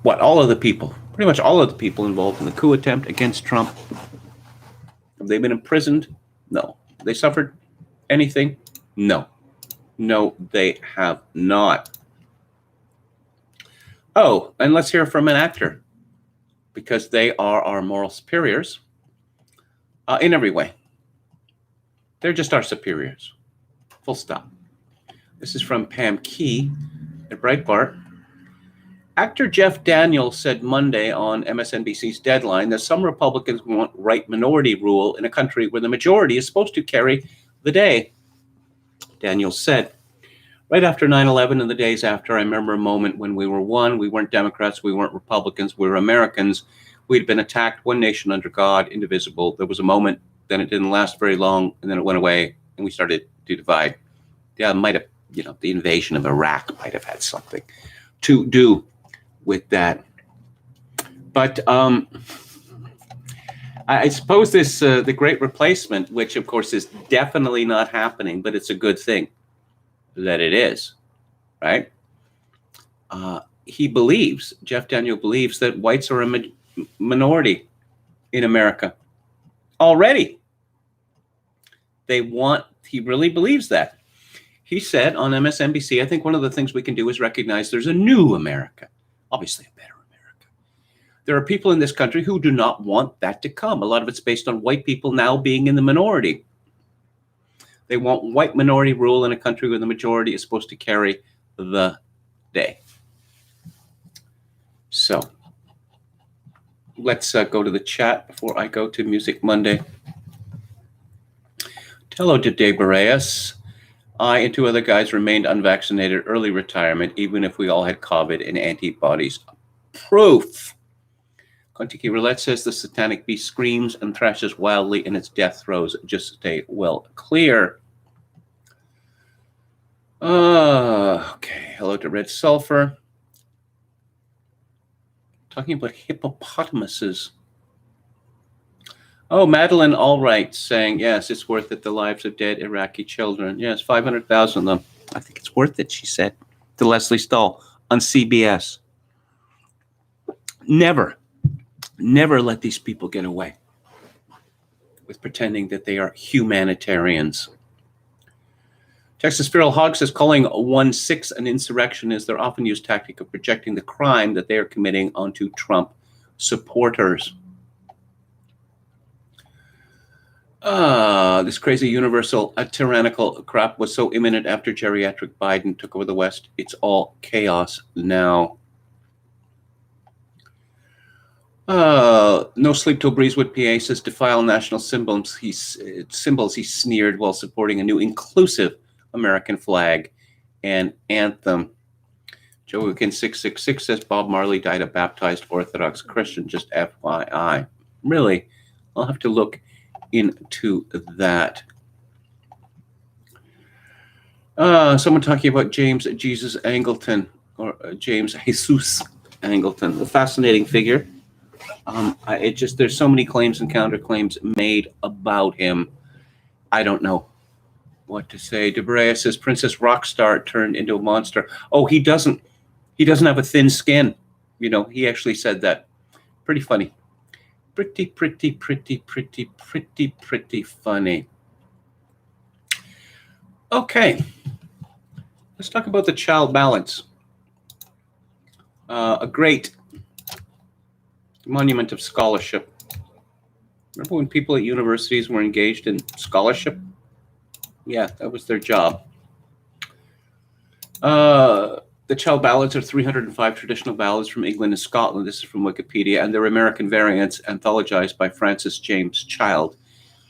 All of the people, pretty much all of the people involved in the coup attempt against Trump, have they been imprisoned? No. Have they suffered anything? No. No, they have not. Oh, and let's hear from an actor, because they are our moral superiors in every way. They're just our superiors. Full stop. This is from Pam Key at Breitbart. Actor Jeff Daniels said Monday on MSNBC's Deadline that some Republicans want right minority rule in a country where the majority is supposed to carry the day. Daniels said, right after 9/11 and the days after, I remember a moment when we were one. We weren't Democrats, we weren't Republicans, we were Americans. We'd been attacked, one nation under God, indivisible. There was a moment, then it didn't last very long, and then it went away, and we started to divide. Yeah, it might have, the invasion of Iraq might have had something to do with that. But I suppose this, the Great Replacement, which of course is definitely not happening, but it's a good thing that it is, right? Jeff Daniel believes that whites are a minority in America already. He really believes that. He said on MSNBC, I think one of the things we can do is recognize there's a new America, obviously a better America. There are people in this country who do not want that to come. A lot of it's based on white people now being in the minority. They want white minority rule in a country where the majority is supposed to carry the day. So let's go to the chat before I go to Music Monday. Hello to Dave Boreas. I and two other guys remained unvaccinated, early retirement, even if we all had COVID and antibodies. Proof. Contiki Roulette says the satanic beast screams and thrashes wildly in its death throes. Just stay well clear. Okay. Hello to Red Sulfur. Talking about hippopotamuses. Oh, Madeline Allwright saying, yes, it's worth it, the lives of dead Iraqi children. Yes, 500,000 of them. I think it's worth it, she said to Leslie Stahl on CBS. Never let these people get away with pretending that they are humanitarians. Texas Feral Hog says calling 1-6 an insurrection is their often used tactic of projecting the crime that they are committing onto Trump supporters. This crazy universal tyrannical crap was so imminent after geriatric Biden took over the West. It's all chaos now. No Sleep Till Breezewood PA says defile national symbols. He sneered while supporting a new inclusive American flag and anthem. Joe Wicken 666 says Bob Marley died a baptized Orthodox Christian. Just FYI. Really, I'll have to look into that. Someone talking about James Jesus Angleton, or James Jesus Angleton, a fascinating figure. There's so many claims and counterclaims made about him. I don't know what to say. Debrea says Princess Rockstar turned into a monster. Oh, he doesn't have a thin skin. He actually said that. Pretty funny. Pretty funny. Okay. Let's talk about the Child Ballads. A great monument of scholarship. Remember when people at universities were engaged in scholarship? Yeah, that was their job. The Child Ballads are 305 traditional ballads from England and Scotland. This is from Wikipedia, and they're American variants anthologized by Francis James Child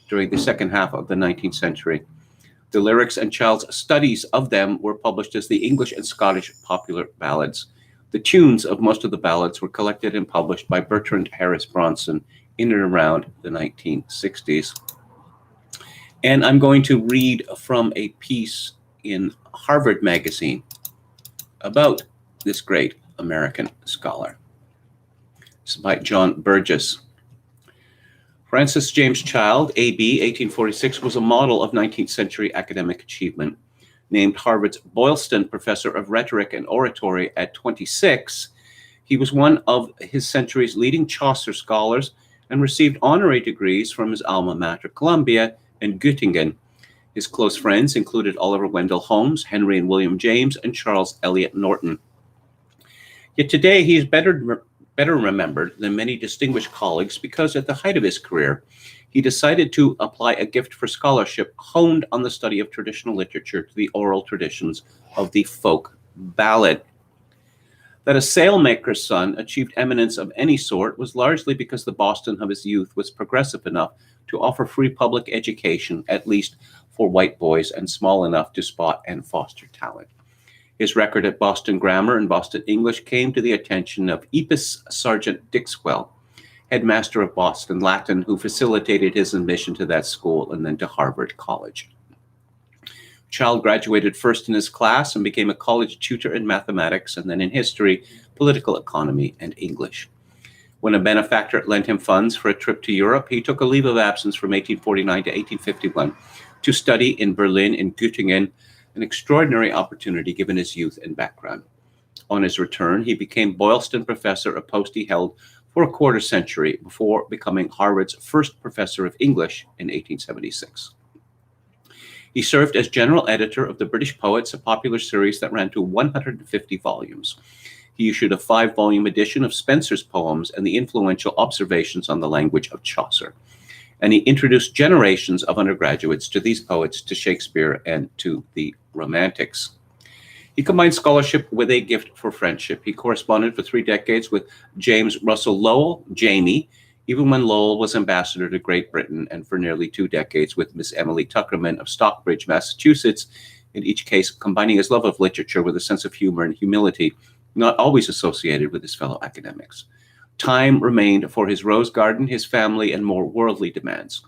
during the second half of the 19th century. The lyrics and Child's studies of them were published as the English and Scottish popular ballads. The tunes of most of the ballads were collected and published by Bertrand Harris Bronson in and around the 1960s. And I'm going to read from a piece in Harvard Magazine about this great American scholar. It's by John Burgess. Francis James Child, A.B., 1846, was a model of 19th century academic achievement. Named Harvard's Boylston Professor of Rhetoric and Oratory at 26, he was one of his century's leading Chaucer scholars and received honorary degrees from his alma mater, Columbia, and Göttingen. His close friends included Oliver Wendell Holmes, Henry and William James, and Charles Eliot Norton. Yet today he is better remembered than many distinguished colleagues because at the height of his career, he decided to apply a gift for scholarship honed on the study of traditional literature to the oral traditions of the folk ballad. That a sailmaker's son achieved eminence of any sort was largely because the Boston of his youth was progressive enough to offer free public education, at least for white boys, and small enough to spot and foster talent. His record at Boston Grammar and Boston English came to the attention of Epus Sergeant Dixwell, headmaster of Boston Latin, who facilitated his admission to that school and then to Harvard College. Child graduated first in his class and became a college tutor in mathematics and then in history, political economy, and English. When a benefactor lent him funds for a trip to Europe, he took a leave of absence from 1849 to 1851 to study in Berlin and Göttingen, an extraordinary opportunity given his youth and background. On his return, he became Boylston Professor, a post he held for a quarter century before becoming Harvard's first professor of English in 1876. He served as general editor of the British Poets, a popular series that ran to 150 volumes. He issued a 5-volume edition of Spenser's poems and the influential Observations on the Language of Chaucer. And he introduced generations of undergraduates to these poets, to Shakespeare, and to the Romantics. He combined scholarship with a gift for friendship. He corresponded for 3 decades with James Russell Lowell, Jamie, even when Lowell was ambassador to Great Britain, and for nearly 2 decades with Miss Emily Tuckerman of Stockbridge, Massachusetts, in each case combining his love of literature with a sense of humor and humility, not always associated with his fellow academics. Time remained for his rose garden, his family, and more worldly demands.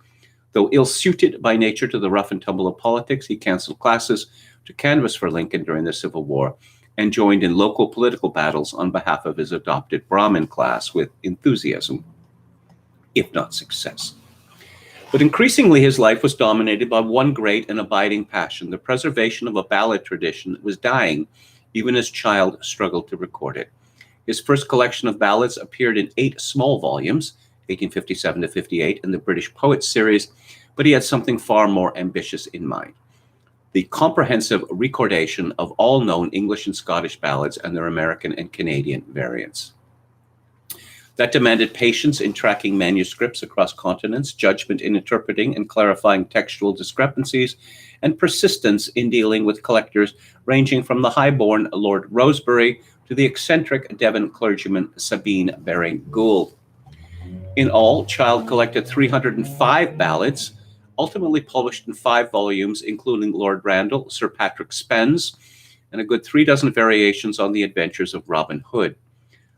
Though ill-suited by nature to the rough and tumble of politics, he canceled classes to canvass for Lincoln during the Civil War and joined in local political battles on behalf of his adopted Brahmin class with enthusiasm, if not success. But increasingly, his life was dominated by one great and abiding passion, the preservation of a ballad tradition that was dying, even as Child struggled to record it. His first collection of ballads appeared in 8 small volumes, 1857 to 58, in the British Poets series, but he had something far more ambitious in mind: the comprehensive recordation of all known English and Scottish ballads and their American and Canadian variants. That demanded patience in tracking manuscripts across continents, judgment in interpreting and clarifying textual discrepancies, and persistence in dealing with collectors ranging from the high-born Lord Rosebery to the eccentric Devon clergyman Sabine Baring-Gould. In all, Child collected 305 ballads, ultimately published in 5 volumes, including Lord Randall, Sir Patrick Spens, and a good 36 variations on the adventures of Robin Hood.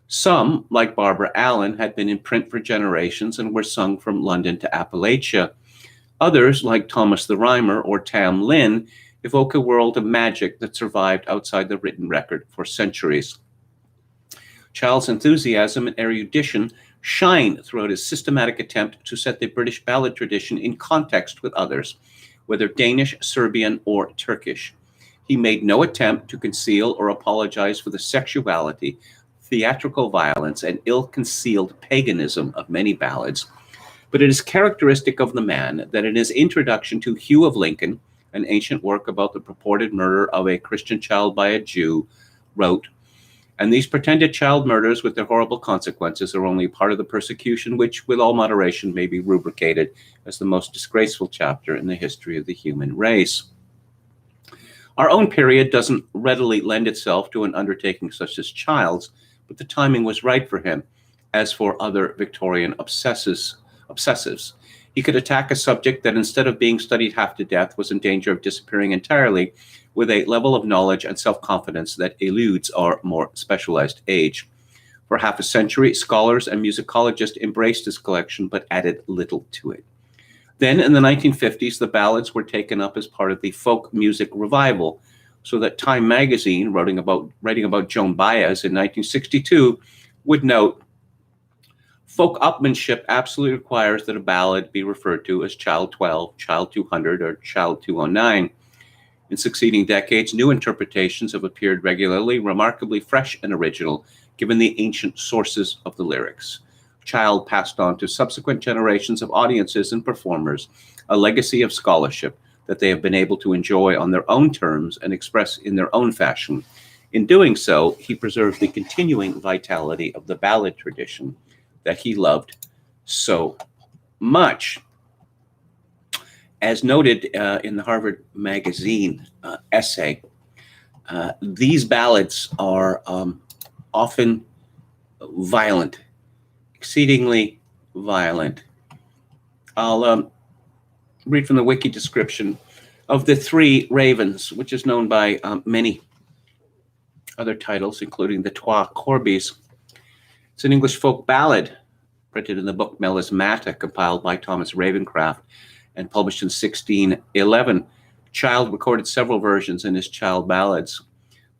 Some, like Barbara Allen, had been in print for generations and were sung from London to Appalachia. Others, like Thomas the Rhymer or Tam Lin, evoke a world of magic that survived outside the written record for centuries. Child's enthusiasm and erudition shine throughout his systematic attempt to set the British ballad tradition in context with others, whether Danish, Serbian, or Turkish. He made no attempt to conceal or apologize for the sexuality, theatrical violence, and ill-concealed paganism of many ballads, but it is characteristic of the man that in his introduction to Hugh of Lincoln, an ancient work about the purported murder of a Christian child by a Jew, wrote, "And these pretended child murders with their horrible consequences are only part of the persecution which, with all moderation, may be rubricated as the most disgraceful chapter in the history of the human race." Our own period doesn't readily lend itself to an undertaking such as Child's, but the timing was right for him, as for other Victorian obsessives. He could attack a subject that, instead of being studied half to death, was in danger of disappearing entirely, with a level of knowledge and self-confidence that eludes our more specialized age. For half a century, scholars and musicologists embraced his collection but added little to it. Then in the 1950s, the ballads were taken up as part of the folk music revival, so that Time magazine, writing about Joan Baez in 1962, would note, folk upmanship absolutely requires that a ballad be referred to as Child 12, Child 200, or Child 209. In succeeding decades, new interpretations have appeared regularly, remarkably fresh and original, given the ancient sources of the lyrics. Child passed on to subsequent generations of audiences and performers a legacy of scholarship that they have been able to enjoy on their own terms and express in their own fashion. In doing so, he preserved the continuing vitality of the ballad tradition that he loved so much. As noted in the Harvard Magazine essay, these ballads are often violent, exceedingly violent. I'll read from the wiki description of The Three Ravens, which is known by many other titles, including The Trois Corbies. It's an English folk ballad printed in the book Melismata, compiled by Thomas Ravencraft and published in 1611. Child recorded several versions in his Child Ballads.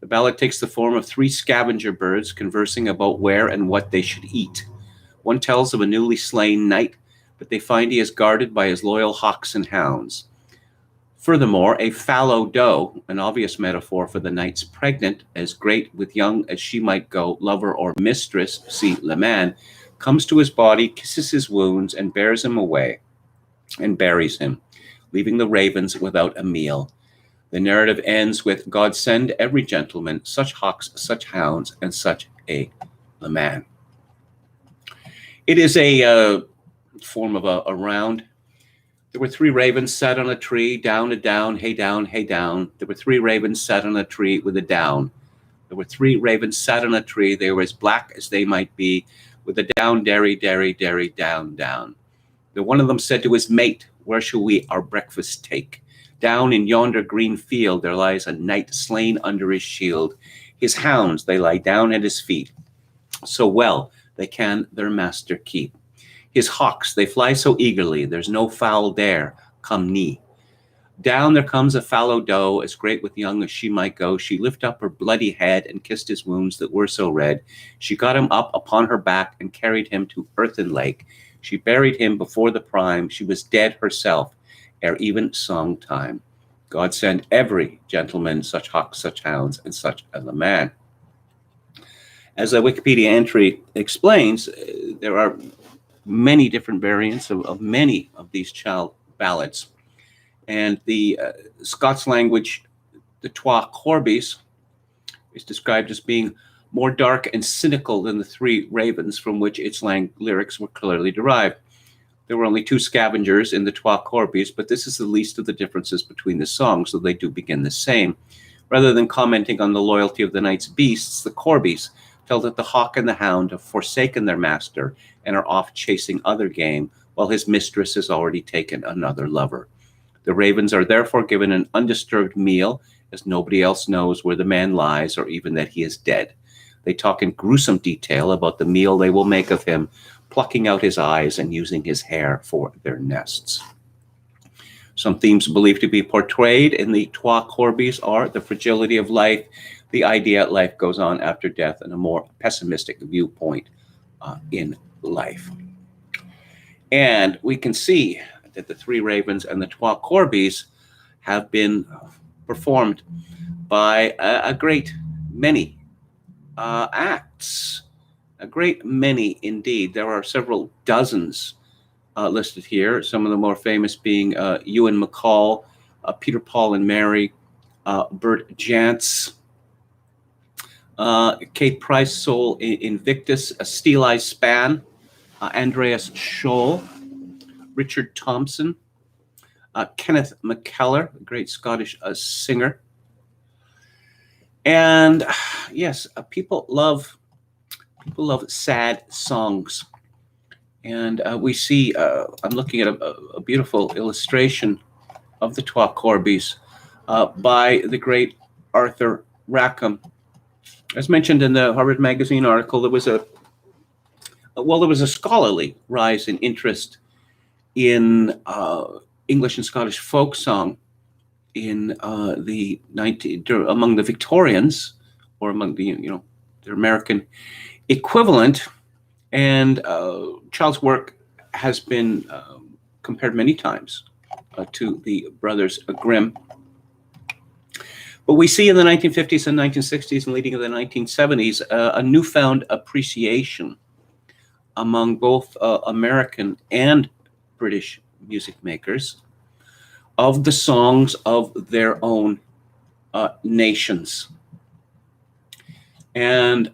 The ballad takes the form of three scavenger birds conversing about where and what they should eat. One tells of a newly slain knight, but they find he is guarded by his loyal hawks and hounds. Furthermore, a fallow doe, an obvious metaphor for the knight's pregnant, as great with young as she might go, lover or mistress, see Le Man, comes to his body, kisses his wounds, and bears him away, and buries him, leaving the ravens without a meal. The narrative ends with, God send every gentleman such hawks, such hounds, and such a Le Man. It is a form of a round. There were three ravens sat on a tree, down a down, hey down, hey down. There were three ravens sat on a tree with a down. There were three ravens sat on a tree, they were as black as they might be, with a down, dairy, dairy, dairy, down, down. The one of them said to his mate, where shall we our breakfast take? Down in yonder green field there lies a knight slain under his shield. His hounds, they lie down at his feet, so well they can their master keep. His hawks, they fly so eagerly, there's no fowl dare come nigh. Down there comes a fallow doe, as great with young as she might go. She lift up her bloody head and kissed his wounds that were so red. She got him up upon her back and carried him to earthen lake. She buried him before the prime. She was dead herself ere even song time. God send every gentleman such hawks, such hounds, and such a man. As a Wikipedia entry explains, there are many different variants of many of these child ballads. And the Scots language, the Trois Corbies, is described as being more dark and cynical than the Three Ravens, from which its lyrics were clearly derived. There were only two scavengers in the Trois Corbies, but this is the least of the differences between the songs, though they do begin the same. Rather than commenting on the loyalty of the knight's beasts, the Corbies tell that the hawk and the hound have forsaken their master and are off chasing other game, while his mistress has already taken another lover. The ravens are therefore given an undisturbed meal, as nobody else knows where the man lies or even that he is dead. They talk in gruesome detail about the meal they will make of him, plucking out his eyes and using his hair for their nests. Some themes believed to be portrayed in the Trois Corbies are the fragility of life, the idea life goes on after death, and a more pessimistic viewpoint in life. And we can see that the Three Ravens and the Trois Corbies have been performed by a great many acts, a great many indeed. There are several dozens listed here, some of the more famous being Ewan MacColl, Peter, Paul and Mary, Bert Jantz, Kate Price, Soul Invictus, Steeleye Span, Andreas Scholl, Richard Thompson, Kenneth McKellar, a great Scottish singer. And yes, people love sad songs. And we see, I'm looking at a beautiful illustration of the Trois Corbies by the great Arthur Rackham. As mentioned in the Harvard Magazine article, there was a scholarly rise in interest in English and Scottish folk song in among the Victorians, or among the their American equivalent. And Child's work has been compared many times to the Brothers Grimm. But we see in the 1950s and 1960s and leading into the 1970s a newfound appreciation among both American and British music makers of the songs of their own nations. And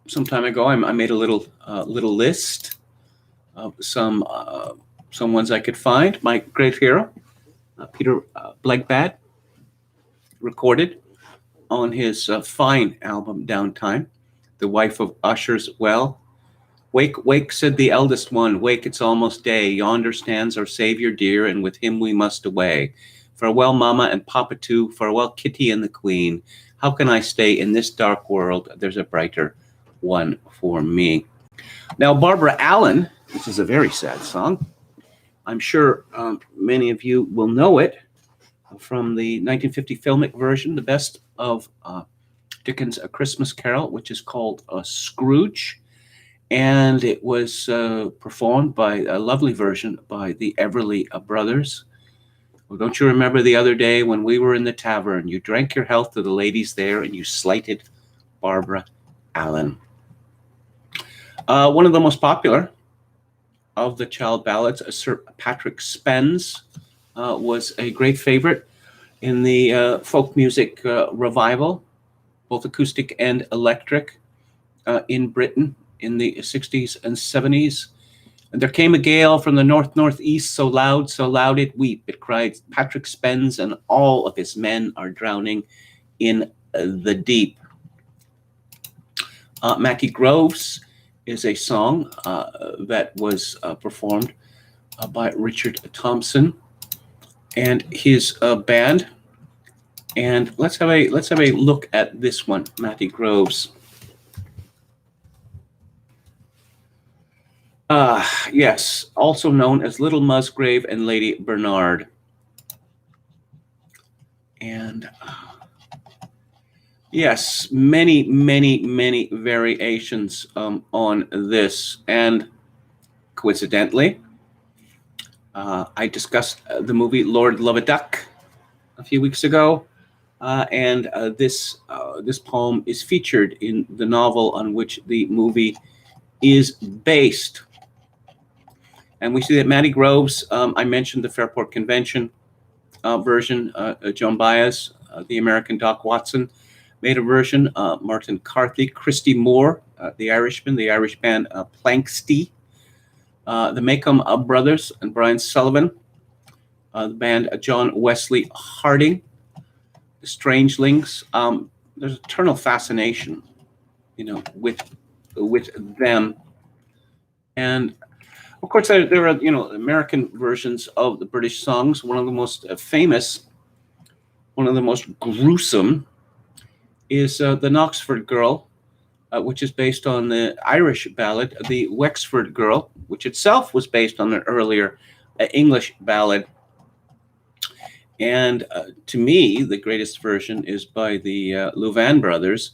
some time ago, I made a little list of some ones I could find. My great hero, Peter Blegbad, recorded on his fine album Downtime. The wife of Usher's Well. Wake, wake, said the eldest one, wake, it's almost day. Yonder stands our Savior dear, and with him we must away. Farewell, Mama and Papa too. Farewell, Kitty and the Queen. How can I stay in this dark world? There's a brighter one for me. Now, Barbara Allen, this is a very sad song. I'm sure many of you will know it from the 1950 filmic version, the best of Dickens' A Christmas Carol, which is called Scrooge. And it was performed by a lovely version by the Everly Brothers. Well, don't you remember the other day when we were in the tavern? You drank your health to the ladies there and you slighted Barbara Allen. One of the most popular of the Child Ballads, Sir Patrick Spens, was a great favorite in the folk music revival, both acoustic and electric, in Britain in the 60s and 70s. And there came a gale from the north-northeast, so loud it weep. It cried, Patrick Spens and all of his men are drowning in the deep. Mackie Groves is a song that was performed by Richard Thompson and his band. And let's have a look at this one, Mackie Groves. Yes, also known as Little Musgrave and Lady Bernard. And yes, many variations on this. And coincidentally, I discussed the movie Lord Love-a-Duck a few weeks ago. And this poem is featured in the novel on which the movie is based. And we see that Mackie Groves, I mentioned the Fairport Convention version, Joan Baez, the American Doc Watson, made a version, Martin Carthy, Christy Moore, the Irishman, the Irish band Planksty, the Maycomb Brothers and Brian Sullivan, the band John Wesley Harding, the Strangelings. There's eternal fascination, with them. And of course, there are, American versions of the British songs. One of the most famous, one of the most gruesome is the Knoxford Girl, which is based on the Irish ballad, the Wexford Girl, which itself was based on an earlier English ballad. And to me, the greatest version is by the Louvain brothers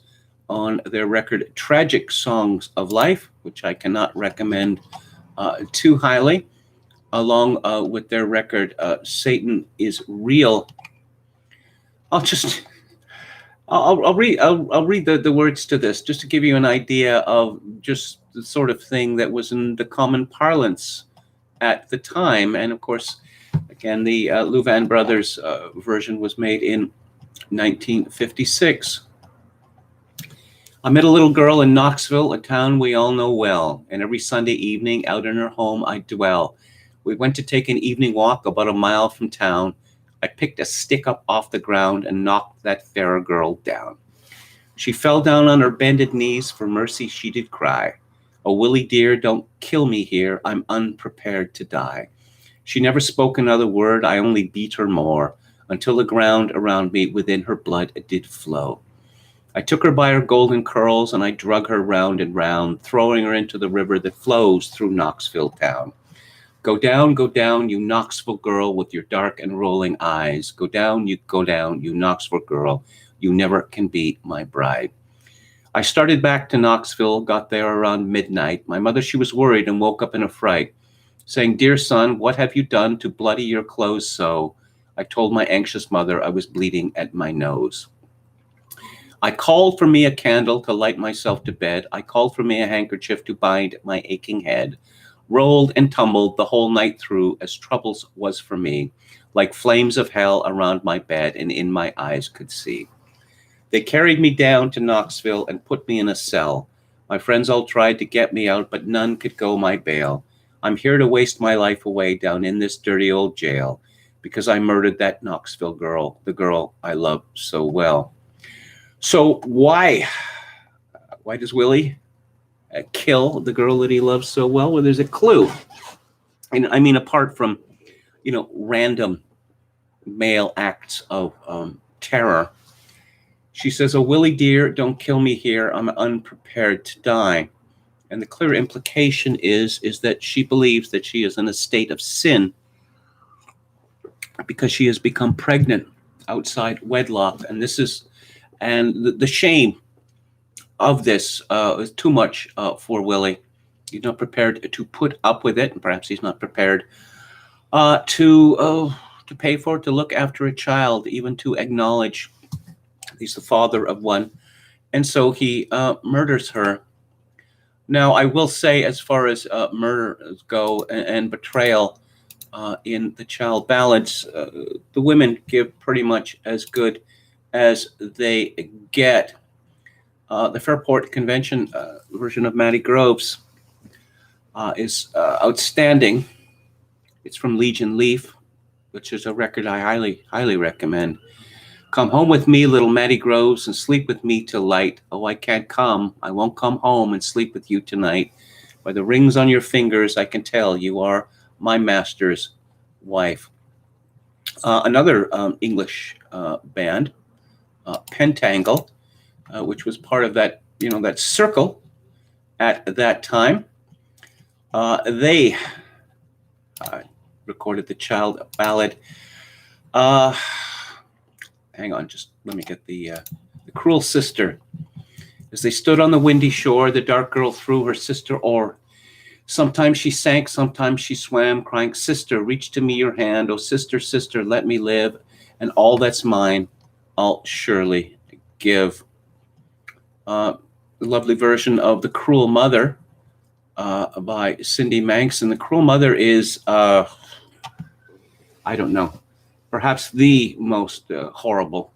on their record Tragic Songs of Life, which I cannot recommend too highly, along with their record Satan is Real. I'll read the words to this just to give you an idea of just the sort of thing that was in the common parlance at the time. And of course, again, the Louvain brothers version was made in 1956. I met a little girl in Knoxville, a town we all know well, and every Sunday evening out in her home I dwell. We went to take an evening walk about a mile from town. I picked a stick up off the ground and knocked that fair girl down. She fell down on her bended knees, for mercy she did cry. Oh, Willie dear, don't kill me here, I'm unprepared to die. She never spoke another word, I only beat her more, until the ground around me within her blood did flow. I took her by her golden curls, and I drug her round and round, throwing her into the river that flows through Knoxville town. Go down, you Knoxville girl with your dark and rolling eyes. Go down, you Knoxville girl. You never can be my bride. I started back to Knoxville, got there around midnight. My mother, she was worried and woke up in a fright, saying, "Dear son, what have you done to bloody your clothes so?" I told my anxious mother I was bleeding at my nose. I called for me a candle to light myself to bed. I called for me a handkerchief to bind my aching head. Rolled and tumbled the whole night through as troubles was for me, like flames of hell around my bed and in my eyes could see. They carried me down to Knoxville and put me in a cell. My friends all tried to get me out, but none could go my bail. I'm here to waste my life away down in this dirty old jail because I murdered that Knoxville girl, the girl I loved so well. So why does Willie kill the girl that he loves so well? Well, there's a clue. And I mean, apart from, random male acts of terror, she says, "Oh, Willie dear, don't kill me here. I'm unprepared to die." And the clear implication is that she believes that she is in a state of sin because she has become pregnant outside wedlock. And the shame of this is too much for Willie. He's not prepared to put up with it, and perhaps he's not prepared to pay for it, to look after a child, even to acknowledge he's the father of one. And so he murders her. Now, I will say, as far as murders go and betrayal in the Child Ballads, the women give pretty much as good as they get. The Fairport Convention version of Mackie Groves is outstanding. It's from Legion Leaf, which is a record I highly, highly recommend. Come home with me, little Mackie Groves, and sleep with me till light. Oh, I can't come. I won't come home and sleep with you tonight. By the rings on your fingers, I can tell you are my master's wife. Another English band, Pentangle, which was part of that, that circle at that time. They recorded the Child Ballad. Hang on, just let me get the Cruel Sister. As they stood on the windy shore, the dark girl threw her sister oar. Sometimes she sank, sometimes she swam, crying, "Sister, reach to me your hand. Oh, sister, sister, let me live, and all that's mine I'll surely give." The lovely version of The Cruel Mother by Cindy Manx. And The Cruel Mother is, I don't know, perhaps the most horrible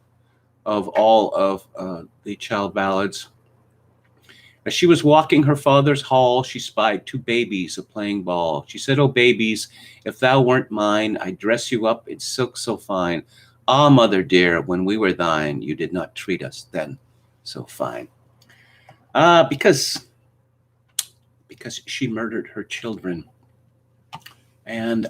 of all of the Child Ballads. As she was walking her father's hall, she spied two babies a-playing ball. She said, "Oh, babies, if thou weren't mine, I'd dress you up in silk so fine. Ah, mother dear, when we were thine, you did not treat us then so fine." Because she murdered her children. And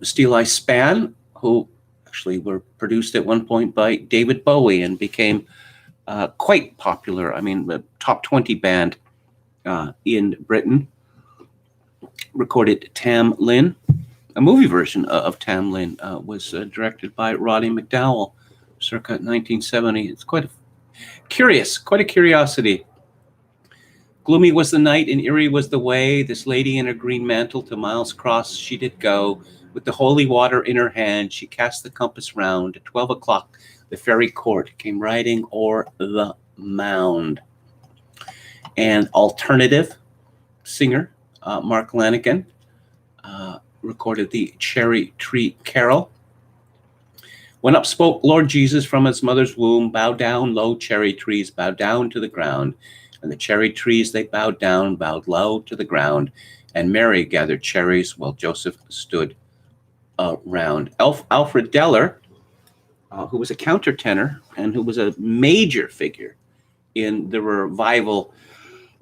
Steel Eye Span, who actually were produced at one point by David Bowie and became quite popular. I mean, the top 20 band in Britain, recorded Tam Lin. A movie version of Tam Lin was directed by Roddy McDowell circa 1970. It's quite a curiosity. Gloomy was the night and eerie was the way. This lady in a green mantle to Miles Cross she did go. With the holy water in her hand, she cast the compass round. At 12 o'clock, the fairy court came riding o'er the mound. And alternative singer Mark Lanigan recorded the Cherry Tree Carol. When up spoke Lord Jesus from his mother's womb, "Bow down, low cherry trees, bow down to the ground." And the cherry trees, they bowed down, bowed low to the ground. And Mary gathered cherries while Joseph stood around. Alfred Deller, who was a countertenor and who was a major figure in the revival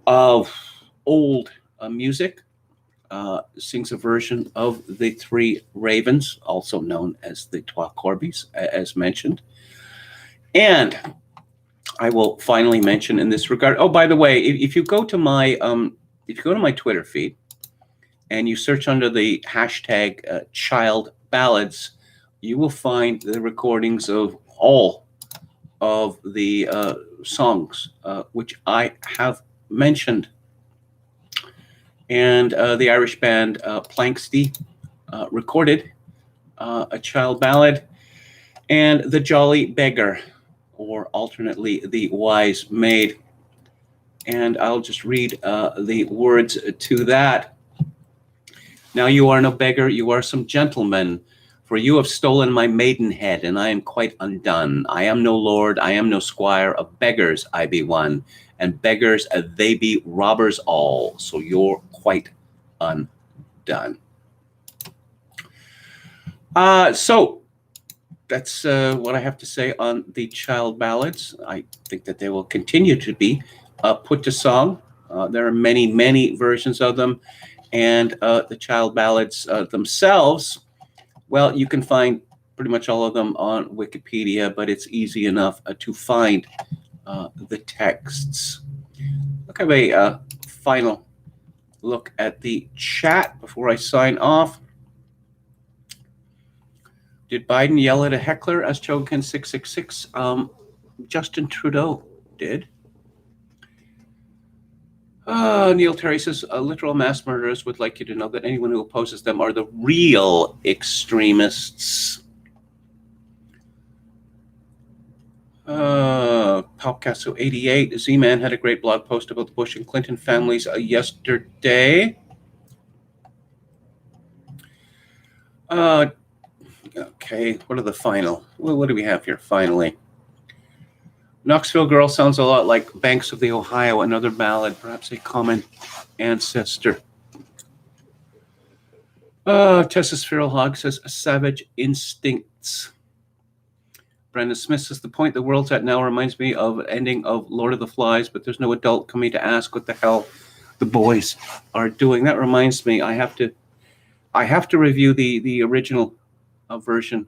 of old music, sings a version of the Three Ravens, also known as the Trois Corbeaux, as mentioned. And I will finally mention in this regard. Oh, by the way, if you go to my Twitter feed, and you search under the hashtag Child Ballads, you will find the recordings of all of the songs which I have mentioned. And the Irish band Planxty recorded a child ballad, and The Jolly Beggar, or alternately, The Wise Maid. And I'll just read the words to that. Now you are no beggar, you are some gentleman, for you have stolen my maidenhead, and I am quite undone. I am no lord, I am no squire, of beggars I be one, and beggars they be robbers all, so you're quite undone. So that's what I have to say on the child ballads. I think that they will continue to be put to song. There are many, many versions of them. And the child ballads themselves, well, you can find pretty much all of them on Wikipedia, but it's easy enough to find the texts. Look at a final look at the chat before I sign off. Did Biden yell at a heckler? Asked Chogan 666. Justin Trudeau did. Neil Terry says, literal mass murderers would like you to know that anyone who opposes them are the real extremists. Palcasso 88, Z-Man had a great blog post about the Bush and Clinton families yesterday. Okay, what are the final? Well, what do we have here finally? Knoxville Girl sounds a lot like Banks of the Ohio, another ballad, perhaps a common ancestor. Tessa Spherical Hog says, Savage Instincts. Brandon Smith says, the point the world's at now reminds me of an ending of Lord of the Flies, but there's no adult coming to ask what the hell the boys are doing. That reminds me, I have to review the original version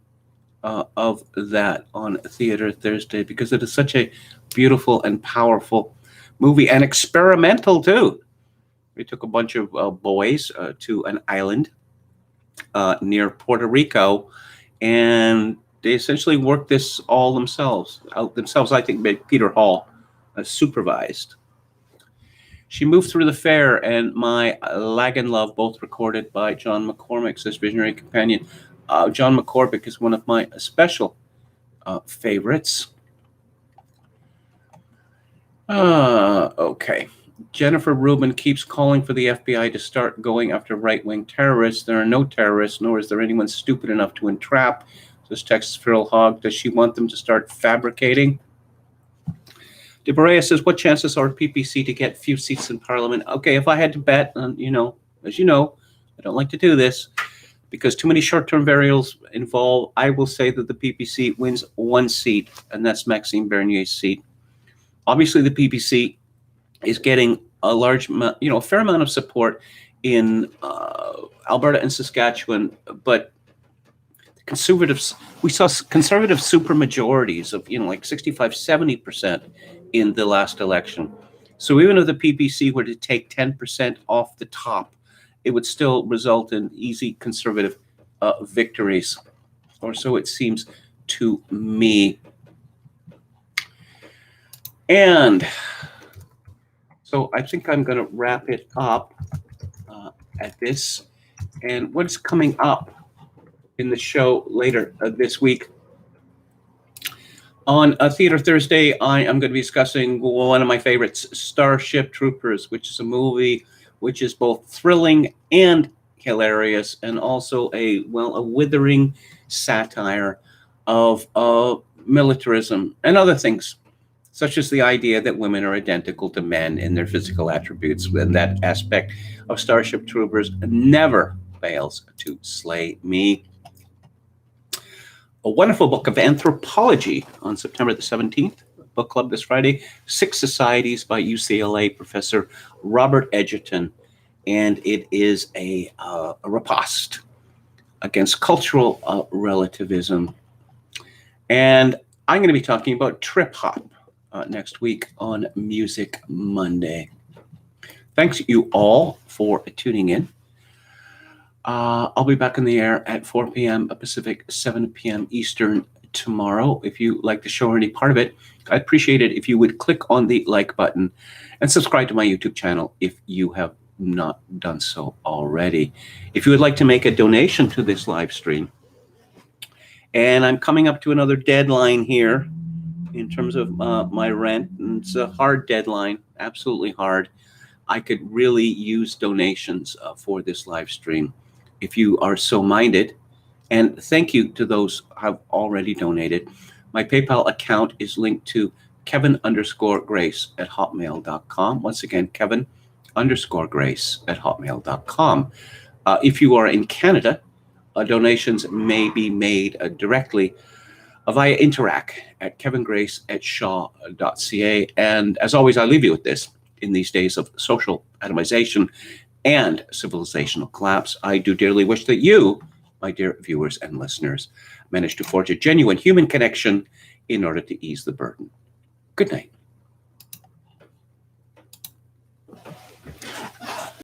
of that on Theater Thursday, because it is such a beautiful and powerful movie, and experimental too. We took a bunch of boys to an island near Puerto Rico, and they essentially worked this all themselves. I think Peter Hall supervised. She Moved Through the Fair and My Lagan Love, both recorded by John McCormick, says Visionary Companion. John McCormick is one of my special favorites. Okay. Jennifer Rubin keeps calling for the FBI to start going after right-wing terrorists. There are no terrorists, nor is there anyone stupid enough to entrap. Says Texas Feral Hog. Does she want them to start fabricating? DeBrea says, what chances are PPC to get few seats in Parliament? Okay, if I had to bet, as you know, I don't like to do this, because too many short-term variables involved, I will say that the PPC wins one seat, and that's Maxime Bernier's seat. Obviously, the PPC is getting a fair amount of support in Alberta and Saskatchewan, but conservatives, we saw conservative supermajorities of, like 65, 70% in the last election. So even if the PPC were to take 10% off the top, it would still result in easy conservative victories, or so it seems to me. And so I think I'm going to wrap it up at this. And what's coming up in the show later this week? On Theater Thursday, I am going to be discussing one of my favorites, Starship Troopers, which is a movie which is both thrilling and hilarious, and also a withering satire of militarism and other things, such as the idea that women are identical to men in their physical attributes, and that aspect of Starship Troopers never fails to slay me. A wonderful book of anthropology on September the 17th, book club this Friday, Six Societies by UCLA professor Robert Edgerton. And it is a riposte against cultural relativism. And I'm going to be talking about trip hop next week on Music Monday. Thanks you all for tuning in. I'll be back in the air at 4 p.m. Pacific, 7 p.m. Eastern tomorrow. If you like the show or any part of it, I'd appreciate it if you would click on the like button and subscribe to my YouTube channel if you have not done so already. If you would like to make a donation to this live stream, and I'm coming up to another deadline here in terms of my rent, and it's a hard deadline, absolutely hard. I could really use donations for this live stream if you are so minded. And thank you to those who have already donated. My PayPal account is linked to Kevin_Grace@hotmail.com. Once again, Kevin_Grace@hotmail.com. If you are in Canada, donations may be made directly via Interac at kevingrace@shaw.ca. And as always, I leave you with this. In these days of social atomization and civilizational collapse, I do dearly wish that you, my dear viewers and listeners, manage to forge a genuine human connection in order to ease the burden. Good night.